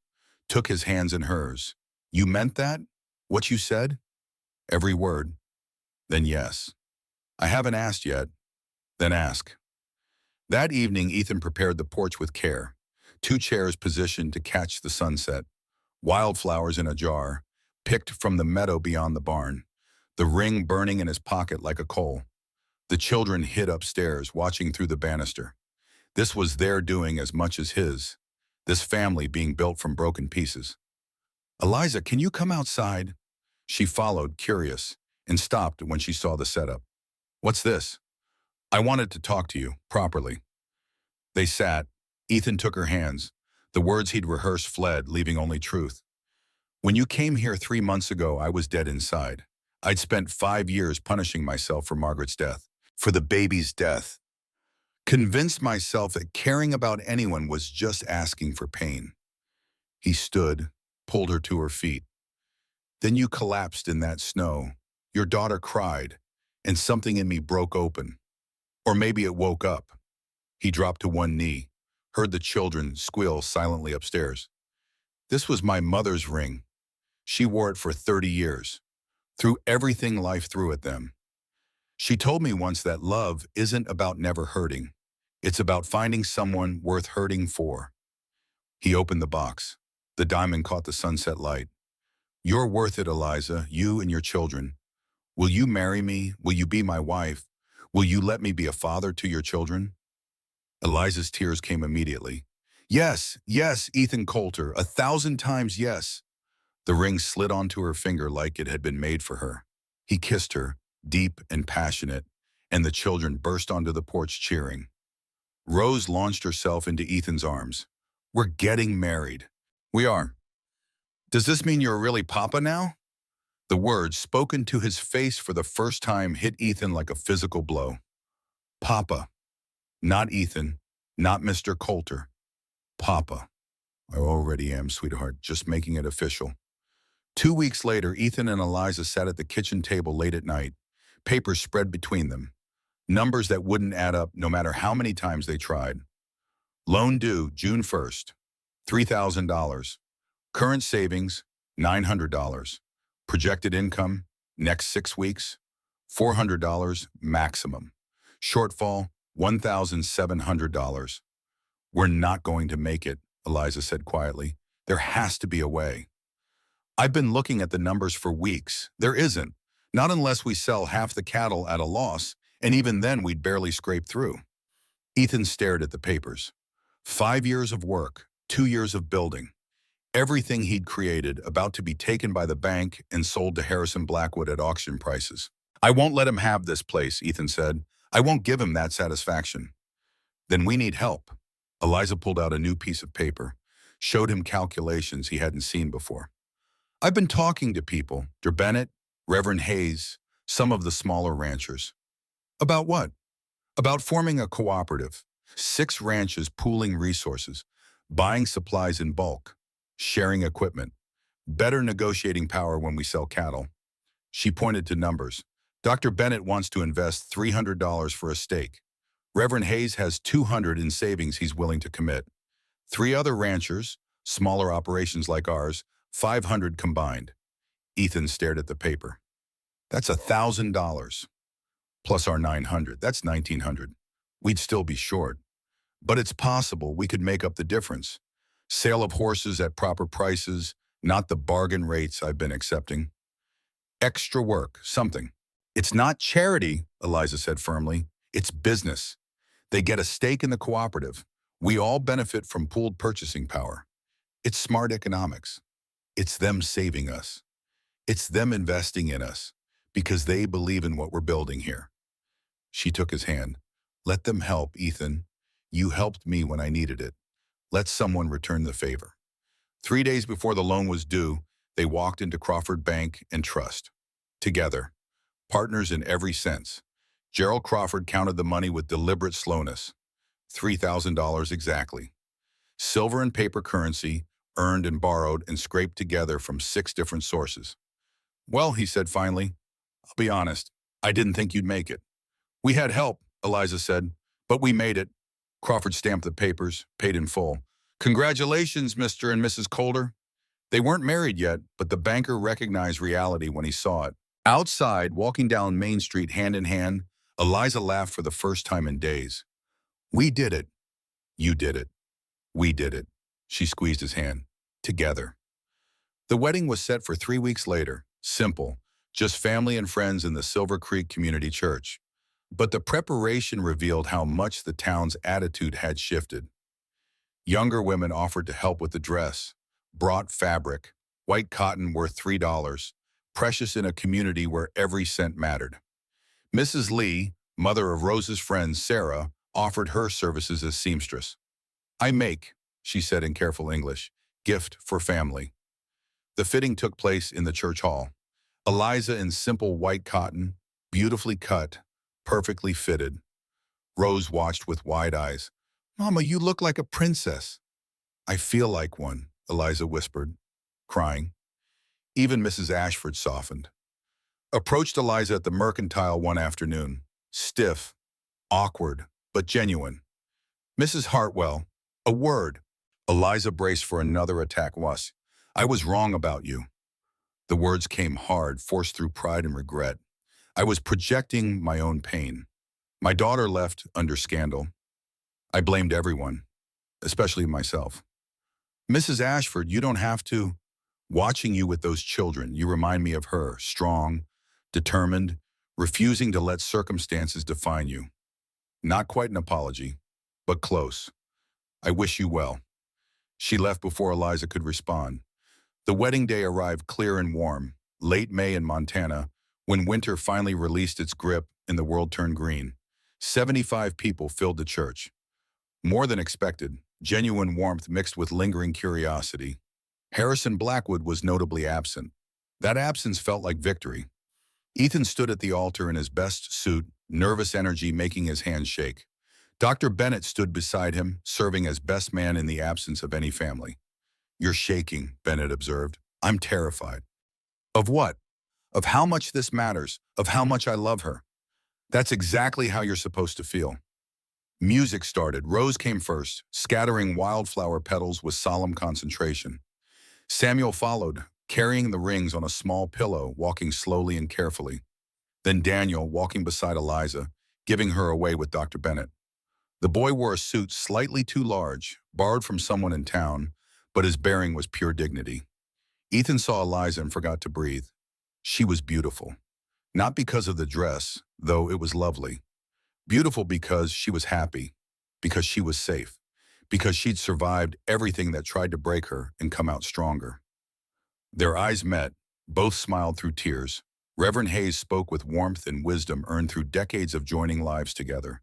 took his hands in hers. You meant that? What you said? Every word. Then yes. I haven't asked yet. Then ask. That evening, Ethan prepared the porch with care. 2 chairs positioned to catch the sunset. Wildflowers in a jar, picked from the meadow beyond the barn. The ring burning in his pocket like a coal. The children hid upstairs, watching through the banister. This was their doing as much as his. This family being built from broken pieces. Eliza, can you come outside? She followed, curious, and stopped when she saw the setup. What's this? I wanted to talk to you, properly. They sat. Ethan took her hands. The words he'd rehearsed fled, leaving only truth. When you came here 3 months ago, I was dead inside. I'd spent 5 years punishing myself for Margaret's death, for the baby's death. Convinced myself that caring about anyone was just asking for pain. He stood, pulled her to her feet. Then you collapsed in that snow. Your daughter cried, and something in me broke open. Or maybe it woke up. He dropped to one knee, heard the children squeal silently upstairs. This was my mother's ring. She wore it for 30 years, threw everything life threw at them. She told me once that love isn't about never hurting. It's about finding someone worth hurting for. He opened the box. The diamond caught the sunset light. You're worth it, Eliza, you and your children. Will you marry me? Will you be my wife? Will you let me be a father to your children? Eliza's tears came immediately. Yes, yes, Ethan Coulter, 1,000 times yes. The ring slid onto her finger like it had been made for her. He kissed her, deep and passionate, and the children burst onto the porch cheering. Rose launched herself into Ethan's arms. We're getting married. We are. Does this mean you're really Papa now? The words, spoken to his face for the first time, hit Ethan like a physical blow. Papa. Not Ethan. Not Mr. Coulter. Papa. I already am, sweetheart, just making it official. 2 weeks later, Ethan and Eliza sat at the kitchen table late at night, papers spread between them, numbers that wouldn't add up no matter how many times they tried. Loan due June 1st, $3,000. Current savings, $900. Projected income, next 6 weeks, $400 maximum. Shortfall, $1,700. We're not going to make it, Eliza said quietly. There has to be a way. I've been looking at the numbers for weeks. There isn't. Not unless we sell half the cattle at a loss, and even then we'd barely scrape through. Ethan stared at the papers. 5 years of work, 2 years of building. Everything he'd created about to be taken by the bank and sold to Harrison Blackwood at auction prices. I won't let him have this place, Ethan said. I won't give him that satisfaction. Then we need help. Eliza pulled out a new piece of paper, showed him calculations he hadn't seen before. I've been talking to people, Bennett, Reverend Hayes, some of the smaller ranchers. About what? About forming a cooperative. 6 ranches pooling resources, buying supplies in bulk, sharing equipment, better negotiating power when we sell cattle. She pointed to numbers. Dr. Bennett wants to invest $300 for a stake. Reverend Hayes has $200 in savings he's willing to commit. 3 other ranchers, smaller operations like ours, $500 combined. Ethan stared at the paper. That's $1,000. Plus our $900, that's $1,900. We'd still be short. But it's possible we could make up the difference. Sale of horses at proper prices, not the bargain rates I've been accepting. Extra work, something. It's not charity, Eliza said firmly. It's business. They get a stake in the cooperative. We all benefit from pooled purchasing power. It's smart economics. It's them saving us. It's them investing in us because they believe in what we're building here. She took his hand. Let them help, Ethan. You helped me when I needed it. Let someone return the favor. 3 days before the loan was due, they walked into Crawford Bank and Trust. Together, partners in every sense. Gerald Crawford counted the money with deliberate slowness. $3,000 exactly. Silver and paper currency, earned and borrowed and scraped together from 6 different sources. Well, he said finally, I'll be honest, I didn't think you'd make it. We had help, Eliza said, but we made it. Crawford stamped the papers, paid in full. Congratulations, Mr. and Mrs. Coulter. They weren't married yet, but the banker recognized reality when he saw it. Outside, walking down Main Street hand in hand, Eliza laughed for the first time in days. We did it. You did it. We did it. She squeezed his hand. Together. The wedding was set for 3 weeks later. Simple. Just family and friends in the Silver Creek Community Church. But the preparation revealed how much the town's attitude had shifted. Younger women offered to help with the dress, brought fabric, white cotton worth $3, precious in a community where every cent mattered. Mrs. Lee, mother of Rose's friend Sarah, offered her services as seamstress. I make, she said in careful English, gift for family. The fitting took place in the church hall. Eliza in simple white cotton, beautifully cut, perfectly fitted. Rose watched with wide eyes. Mama, you look like a princess. I feel like one, Eliza whispered, crying. Even Mrs. Ashford softened. Approached Eliza at the Mercantile one afternoon. Stiff, awkward, but genuine. Mrs. Hartwell, a word. Eliza braced for another attack. I was wrong about you. The words came hard, forced through pride and regret. I was projecting my own pain. My daughter left under scandal. I blamed everyone, especially myself. Mrs. Ashford, you don't have to. Watching you with those children, you remind me of her, strong, determined, refusing to let circumstances define you. Not quite an apology. but close. I wish you well. She left before Eliza could respond. The wedding day arrived clear and warm, late May in Montana, when winter finally released its grip and the world turned green. 75 people filled the church. More than expected, genuine warmth mixed with lingering curiosity. Harrison Blackwood was notably absent. That absence felt like victory. Ethan stood at the altar in his best suit, nervous energy making his hands shake. Dr. Bennett stood beside him, serving as best man in the absence of any family. "You're shaking," Bennett observed. "I'm terrified." "Of what?" "Of how much this matters, of how much I love her." "That's exactly how you're supposed to feel." Music started. Rose came first, scattering wildflower petals with solemn concentration. Samuel followed, carrying the rings on a small pillow, walking slowly and carefully. Then Daniel, walking beside Eliza, giving her away with Dr. Bennett. The boy wore a suit slightly too large, borrowed from someone in town, but his bearing was pure dignity. Ethan saw Eliza and forgot to breathe. She was beautiful. Not because of the dress, though it was lovely. Beautiful because she was happy, because she was safe, because she'd survived everything that tried to break her and come out stronger. Their eyes met, both smiled through tears. Reverend Hayes spoke with warmth and wisdom earned through decades of joining lives together.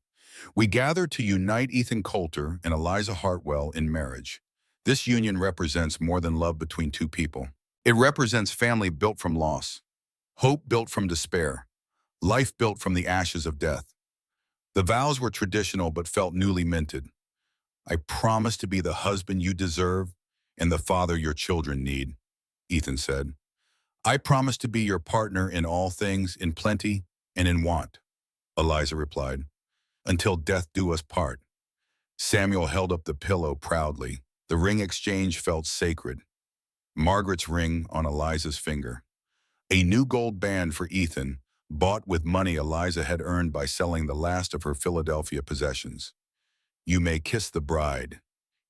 "We gather to unite Ethan Coulter and Eliza Hartwell in marriage. This union represents more than love between two people. It represents family built from loss, hope built from despair, life built from the ashes of death." The vows were traditional but felt newly minted. "I promise to be the husband you deserve and the father your children need," Ethan said. "I promise to be your partner in all things, in plenty and in want," Eliza replied. "Until death do us part." Samuel held up the pillow proudly. The ring exchange felt sacred. Margaret's ring on Eliza's finger. A new gold band for Ethan, bought with money Eliza had earned by selling the last of her Philadelphia possessions. "You may kiss the bride."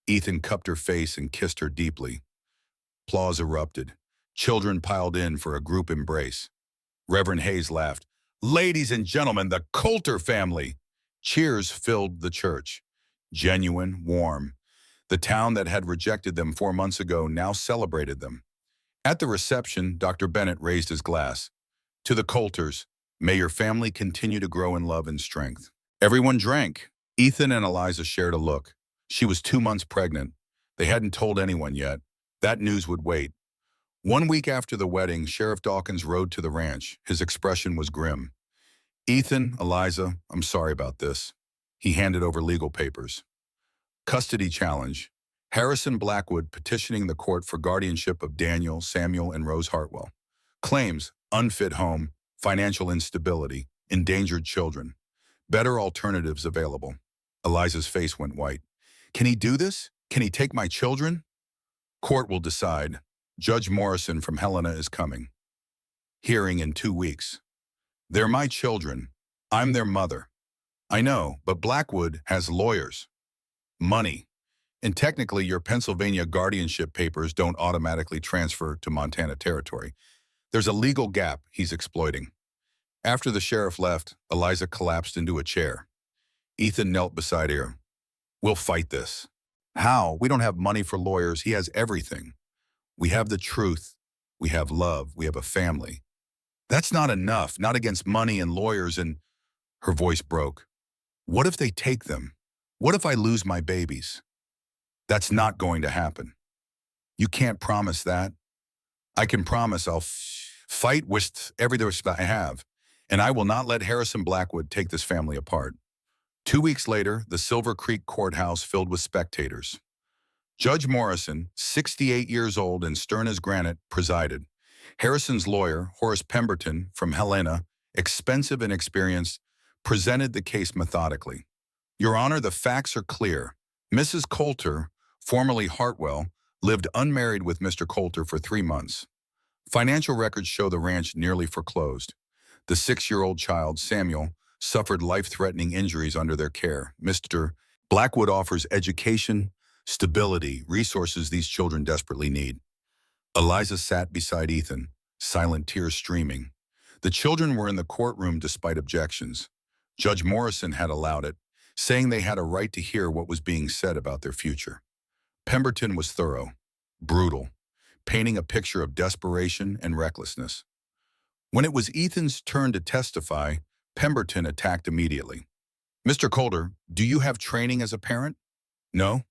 Ethan cupped her face and kissed her deeply. Applause erupted. Children piled in for a group embrace. Reverend Hayes laughed. "Ladies and gentlemen, the Coulter family!" Cheers filled the church. Genuine, warm. The town that had rejected them 4 months ago now celebrated them. At the reception, Dr. Bennett raised his glass. "To the Coulters, may your family continue to grow in love and strength." Everyone drank. Ethan and Eliza shared a look. She was 2 months pregnant. They hadn't told anyone yet. That news would wait. 1 week after the wedding, Sheriff Dawkins rode to the ranch. His expression was grim. "Ethan, Eliza, I'm sorry about this." He handed over legal papers. Custody challenge. Harrison Blackwood petitioning the court for guardianship of Daniel, Samuel, and Rose Hartwell. Claims: unfit home, financial instability, endangered children. Better alternatives available. Eliza's face went white. "Can he do this? Can he take my children?" "Court will decide. Judge Morrison from Helena is coming. Hearing in 2 weeks. They're my children. I'm their mother." "I know, but Blackwood has lawyers. Money. And technically your Pennsylvania guardianship papers don't automatically transfer to Montana territory. There's a legal gap he's exploiting." After the sheriff left, Eliza collapsed into a chair. Ethan knelt beside her. "We'll fight this." "How? We don't have money for lawyers. He has everything." "We have the truth. We have love. We have a family." "That's not enough, not against money and lawyers and—" Her voice broke. "What if they take them? What if I lose my babies?" "That's not going to happen." "You can't promise that." "I can promise I'll fight with every respect I have, and I will not let Harrison Blackwood take this family apart." 2 weeks later, the Silver Creek courthouse filled with spectators. Judge Morrison, 68 years old and stern as granite, presided. Harrison's lawyer, Horace Pemberton, from Helena, expensive and experienced, presented the case methodically. "Your Honor, the facts are clear. Mrs. Coulter, formerly Hartwell, lived unmarried with Mr. Coulter for 3 months. Financial records show the ranch nearly foreclosed. The 6-year-old child, Samuel, suffered life-threatening injuries under their care. Mr. Blackwood offers education, stability, resources these children desperately need." Eliza sat beside Ethan, silent tears streaming. The children were in the courtroom despite objections. Judge Morrison had allowed it. saying they had a right to hear what was being said about their future. Pemberton was thorough, brutal, painting a picture of desperation and recklessness. When it was Ethan's turn to testify, Pemberton attacked immediately. Mr. Coulter, do you have training as a parent? No.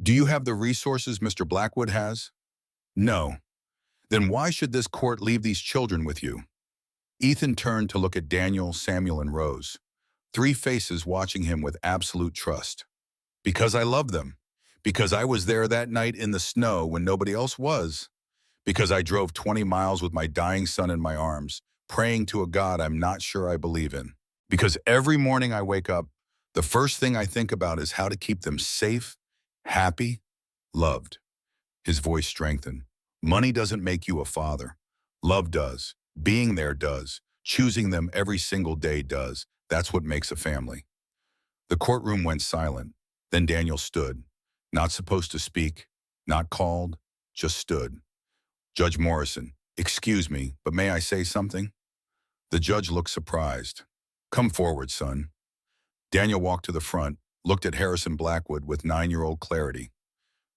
Do you have the resources Mr. Blackwood has? No. Then why should this court leave these children with you? Ethan turned to look at Daniel, Samuel, and Rose, three faces watching him with absolute trust. Because I love them. Because I was there that night in the snow when nobody else was. Because I drove 20 miles with my dying son in my arms, praying to a God I'm not sure I believe in. Because every morning I wake up, the first thing I think about is how to keep them safe, happy, loved. His voice strengthened. Money doesn't make you a father. Love does. Being there does. Choosing them every single day does. That's what makes a family. The courtroom went silent. Then Daniel stood. Not supposed to speak, not called, just stood. Judge Morrison, excuse me, but may I say something? The judge looked surprised. Come forward, son. Daniel walked to the front, looked at Harrison Blackwood with 9-year-old clarity.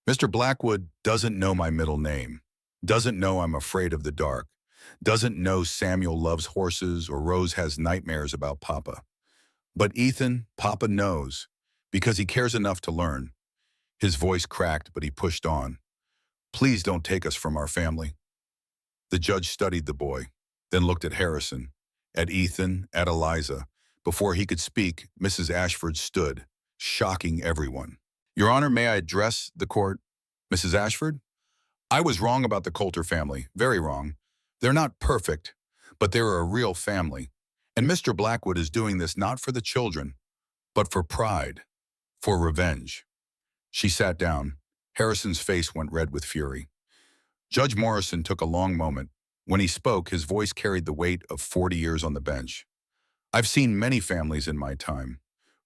Mr. Blackwood doesn't know my middle name, doesn't know I'm afraid of the dark, doesn't know Samuel loves horses or Rose has nightmares about Papa. But Ethan, Papa knows, because he cares enough to learn. His voice cracked, but he pushed on. Please don't take us from our family. The judge studied the boy, then looked at Harrison, at Ethan, at Eliza. Before he could speak, Mrs. Ashford stood, shocking everyone. Your Honor, may I address the court? Mrs. Ashford? I was wrong about the Coulter family, very wrong. They're not perfect, but they're a real family. And Mr. Blackwood is doing this not for the children, but for pride, for revenge. She sat down. Harrison's face went red with fury. Judge Morrison took a long moment. When he spoke, his voice carried the weight of 40 years on the bench. I've seen many families in my time.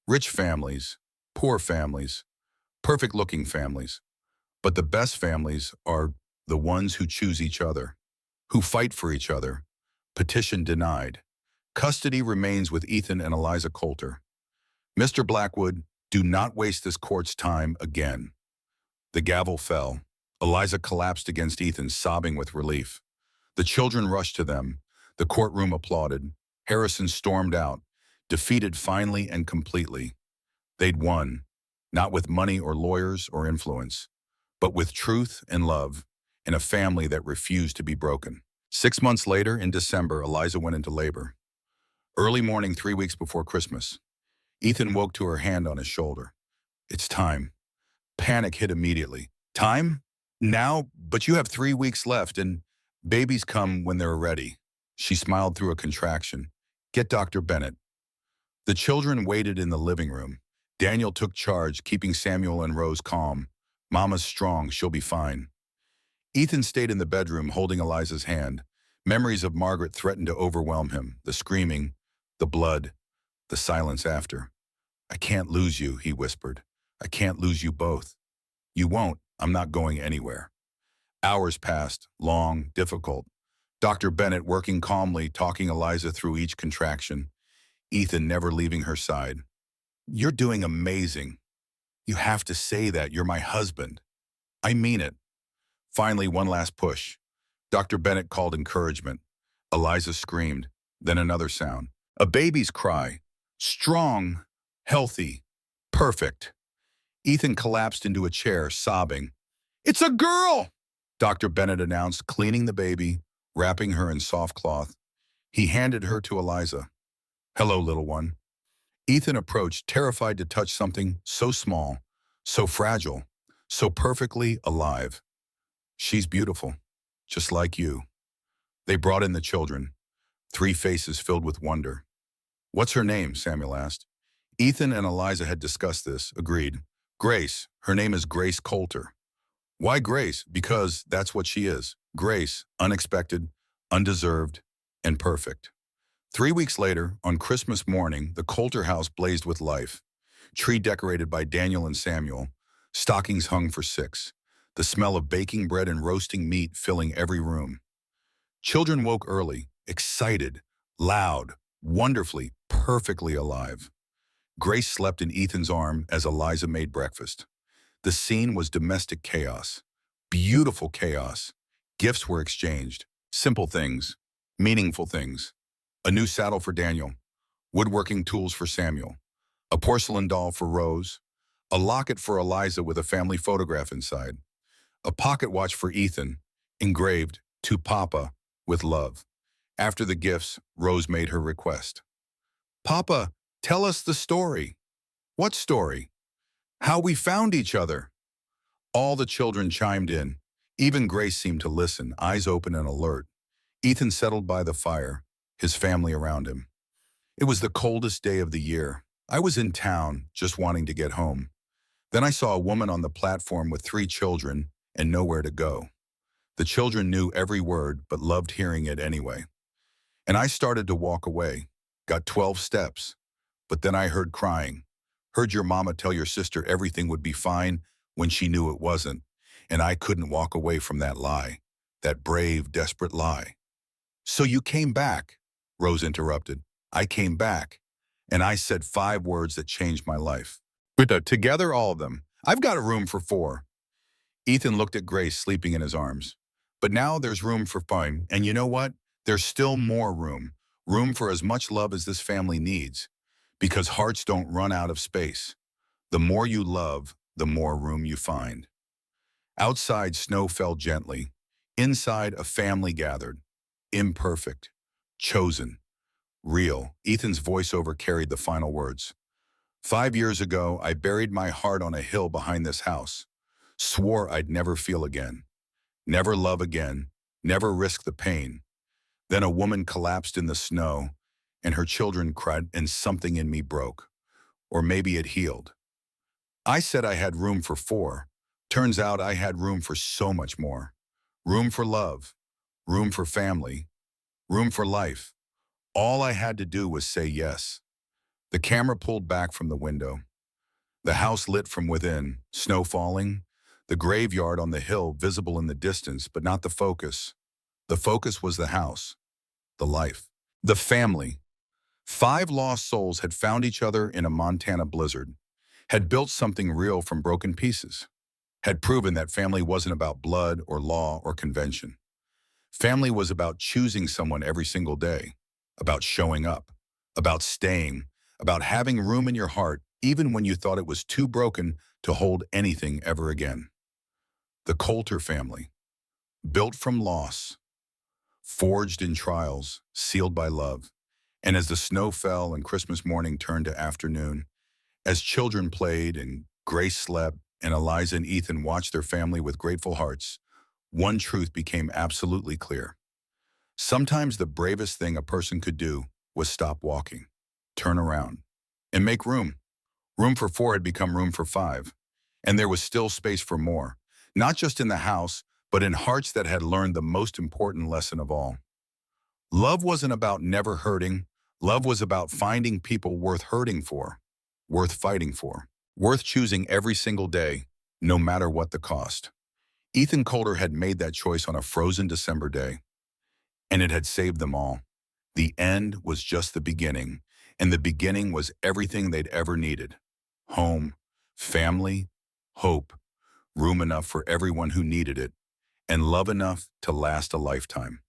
Rich families, poor families, perfect-looking families. But the best families are the ones who choose each other, who fight for each other. Petition denied. Custody remains with Ethan and Eliza Coulter. Mr. Blackwood, do not waste this court's time again. The gavel fell. Eliza collapsed against Ethan, sobbing with relief. The children rushed to them. The courtroom applauded. Harrison stormed out, defeated finally and completely. They'd won, not with money or lawyers or influence, but with truth and love, in a family that refused to be broken. 6 months later, in December, Eliza went into labor. Early morning, 3 weeks before Christmas. Ethan woke to her hand on his shoulder. It's time. Panic hit immediately. Time? Now? But you have 3 weeks left, and babies come when they're ready. She smiled through a contraction. Get Dr. Bennett. The children waited in the living room. Daniel took charge, keeping Samuel and Rose calm. Mama's strong, she'll be fine. Ethan stayed in the bedroom, holding Eliza's hand. Memories of Margaret threatened to overwhelm him. The screaming, the blood, the silence after. I can't lose you, he whispered. I can't lose you both. You won't. I'm not going anywhere. Hours passed, long, difficult. Dr. Bennett working calmly, talking Eliza through each contraction. Ethan never leaving her side. You're doing amazing. You have to say that. You're my husband. I mean it. Finally, one last push. Dr. Bennett called encouragement. Eliza screamed, then another sound. A baby's cry. Strong, healthy, perfect. Ethan collapsed into a chair, sobbing. It's a girl! Dr. Bennett announced, cleaning the baby, wrapping her in soft cloth. He handed her to Eliza. Hello, little one. Ethan approached, terrified to touch something so small, so fragile, so perfectly alive. She's beautiful, just like you. They brought in the children, 3 faces filled with wonder. What's her name? Samuel asked. Ethan and Eliza had discussed this, agreed. Grace. Her name is Grace Coulter. Why Grace? Because that's what she is. Grace, unexpected, undeserved, and perfect. 3 weeks later, on Christmas morning, the Coulter house blazed with life. Tree decorated by Daniel and Samuel, stockings hung for 6. The smell of baking bread and roasting meat filling every room. Children woke early, excited, loud, wonderfully, perfectly alive. Grace slept in Ethan's arm as Eliza made breakfast. The scene was domestic chaos. Beautiful chaos. Gifts were exchanged. Simple things. Meaningful things. A new saddle for Daniel. Woodworking tools for Samuel. A porcelain doll for Rose. A locket for Eliza with a family photograph inside. A pocket watch for Ethan, engraved, "To Papa, with love." After the gifts, Rose made her request. "Papa, tell us the story." "What story?" "How we found each other." All the children chimed in. Even Grace seemed to listen, eyes open and alert. Ethan settled by the fire, his family around him. It was the coldest day of the year. I was in town, just wanting to get home. Then I saw a woman on the platform with 3 children and nowhere to go. The children knew every word, but loved hearing it anyway. And I started to walk away, got 12 steps, but then I heard crying. Heard your mama tell your sister everything would be fine when she knew it wasn't. And I couldn't walk away from that lie, that brave, desperate lie. "So you came back," Rose interrupted. "I came back, and I said 5 words that changed my life. Together, all of them. I've got a room for 4. Ethan looked at Grace sleeping in his arms. "But now there's room for fun, and you know what? There's still more room. Room for as much love as this family needs. Because hearts don't run out of space. The more you love, the more room you find." Outside, snow fell gently. Inside, a family gathered. Imperfect. Chosen. Real. Ethan's voiceover carried the final words. "5 years ago, I buried my heart on a hill behind this house. Swore I'd never feel again. Never love again. Never risk the pain. Then a woman collapsed in the snow, and her children cried, and something in me broke. Or maybe it healed. I said I had room for 4. Turns out I had room for so much more. Room for love. Room for family. Room for life. All I had to do was say yes." The camera pulled back from the window. The house lit from within, snow falling, the graveyard on the hill visible in the distance, but not the focus. The focus was the house, the life, the family. 5 lost souls had found each other in a Montana blizzard, had built something real from broken pieces, had proven that family wasn't about blood or law or convention. Family was about choosing someone every single day, about showing up, about staying, about having room in your heart even when you thought it was too broken to hold anything ever again. The Coulter family, built from loss, forged in trials, sealed by love. And as the snow fell and Christmas morning turned to afternoon, as children played and Grace slept and Eliza and Ethan watched their family with grateful hearts, one truth became absolutely clear. Sometimes the bravest thing a person could do was stop walking, turn around, and make room. Room for 4 had become room for 5, and there was still space for more, not just in the house, but in hearts that had learned the most important lesson of all. Love wasn't about never hurting. Love was about finding people worth hurting for, worth fighting for, worth choosing every single day, no matter what the cost. Ethan Coulter had made that choice on a frozen December day, and it had saved them all. The end was just the beginning, and the beginning was everything they'd ever needed. Home, family, hope, room enough for everyone who needed it, and love enough to last a lifetime.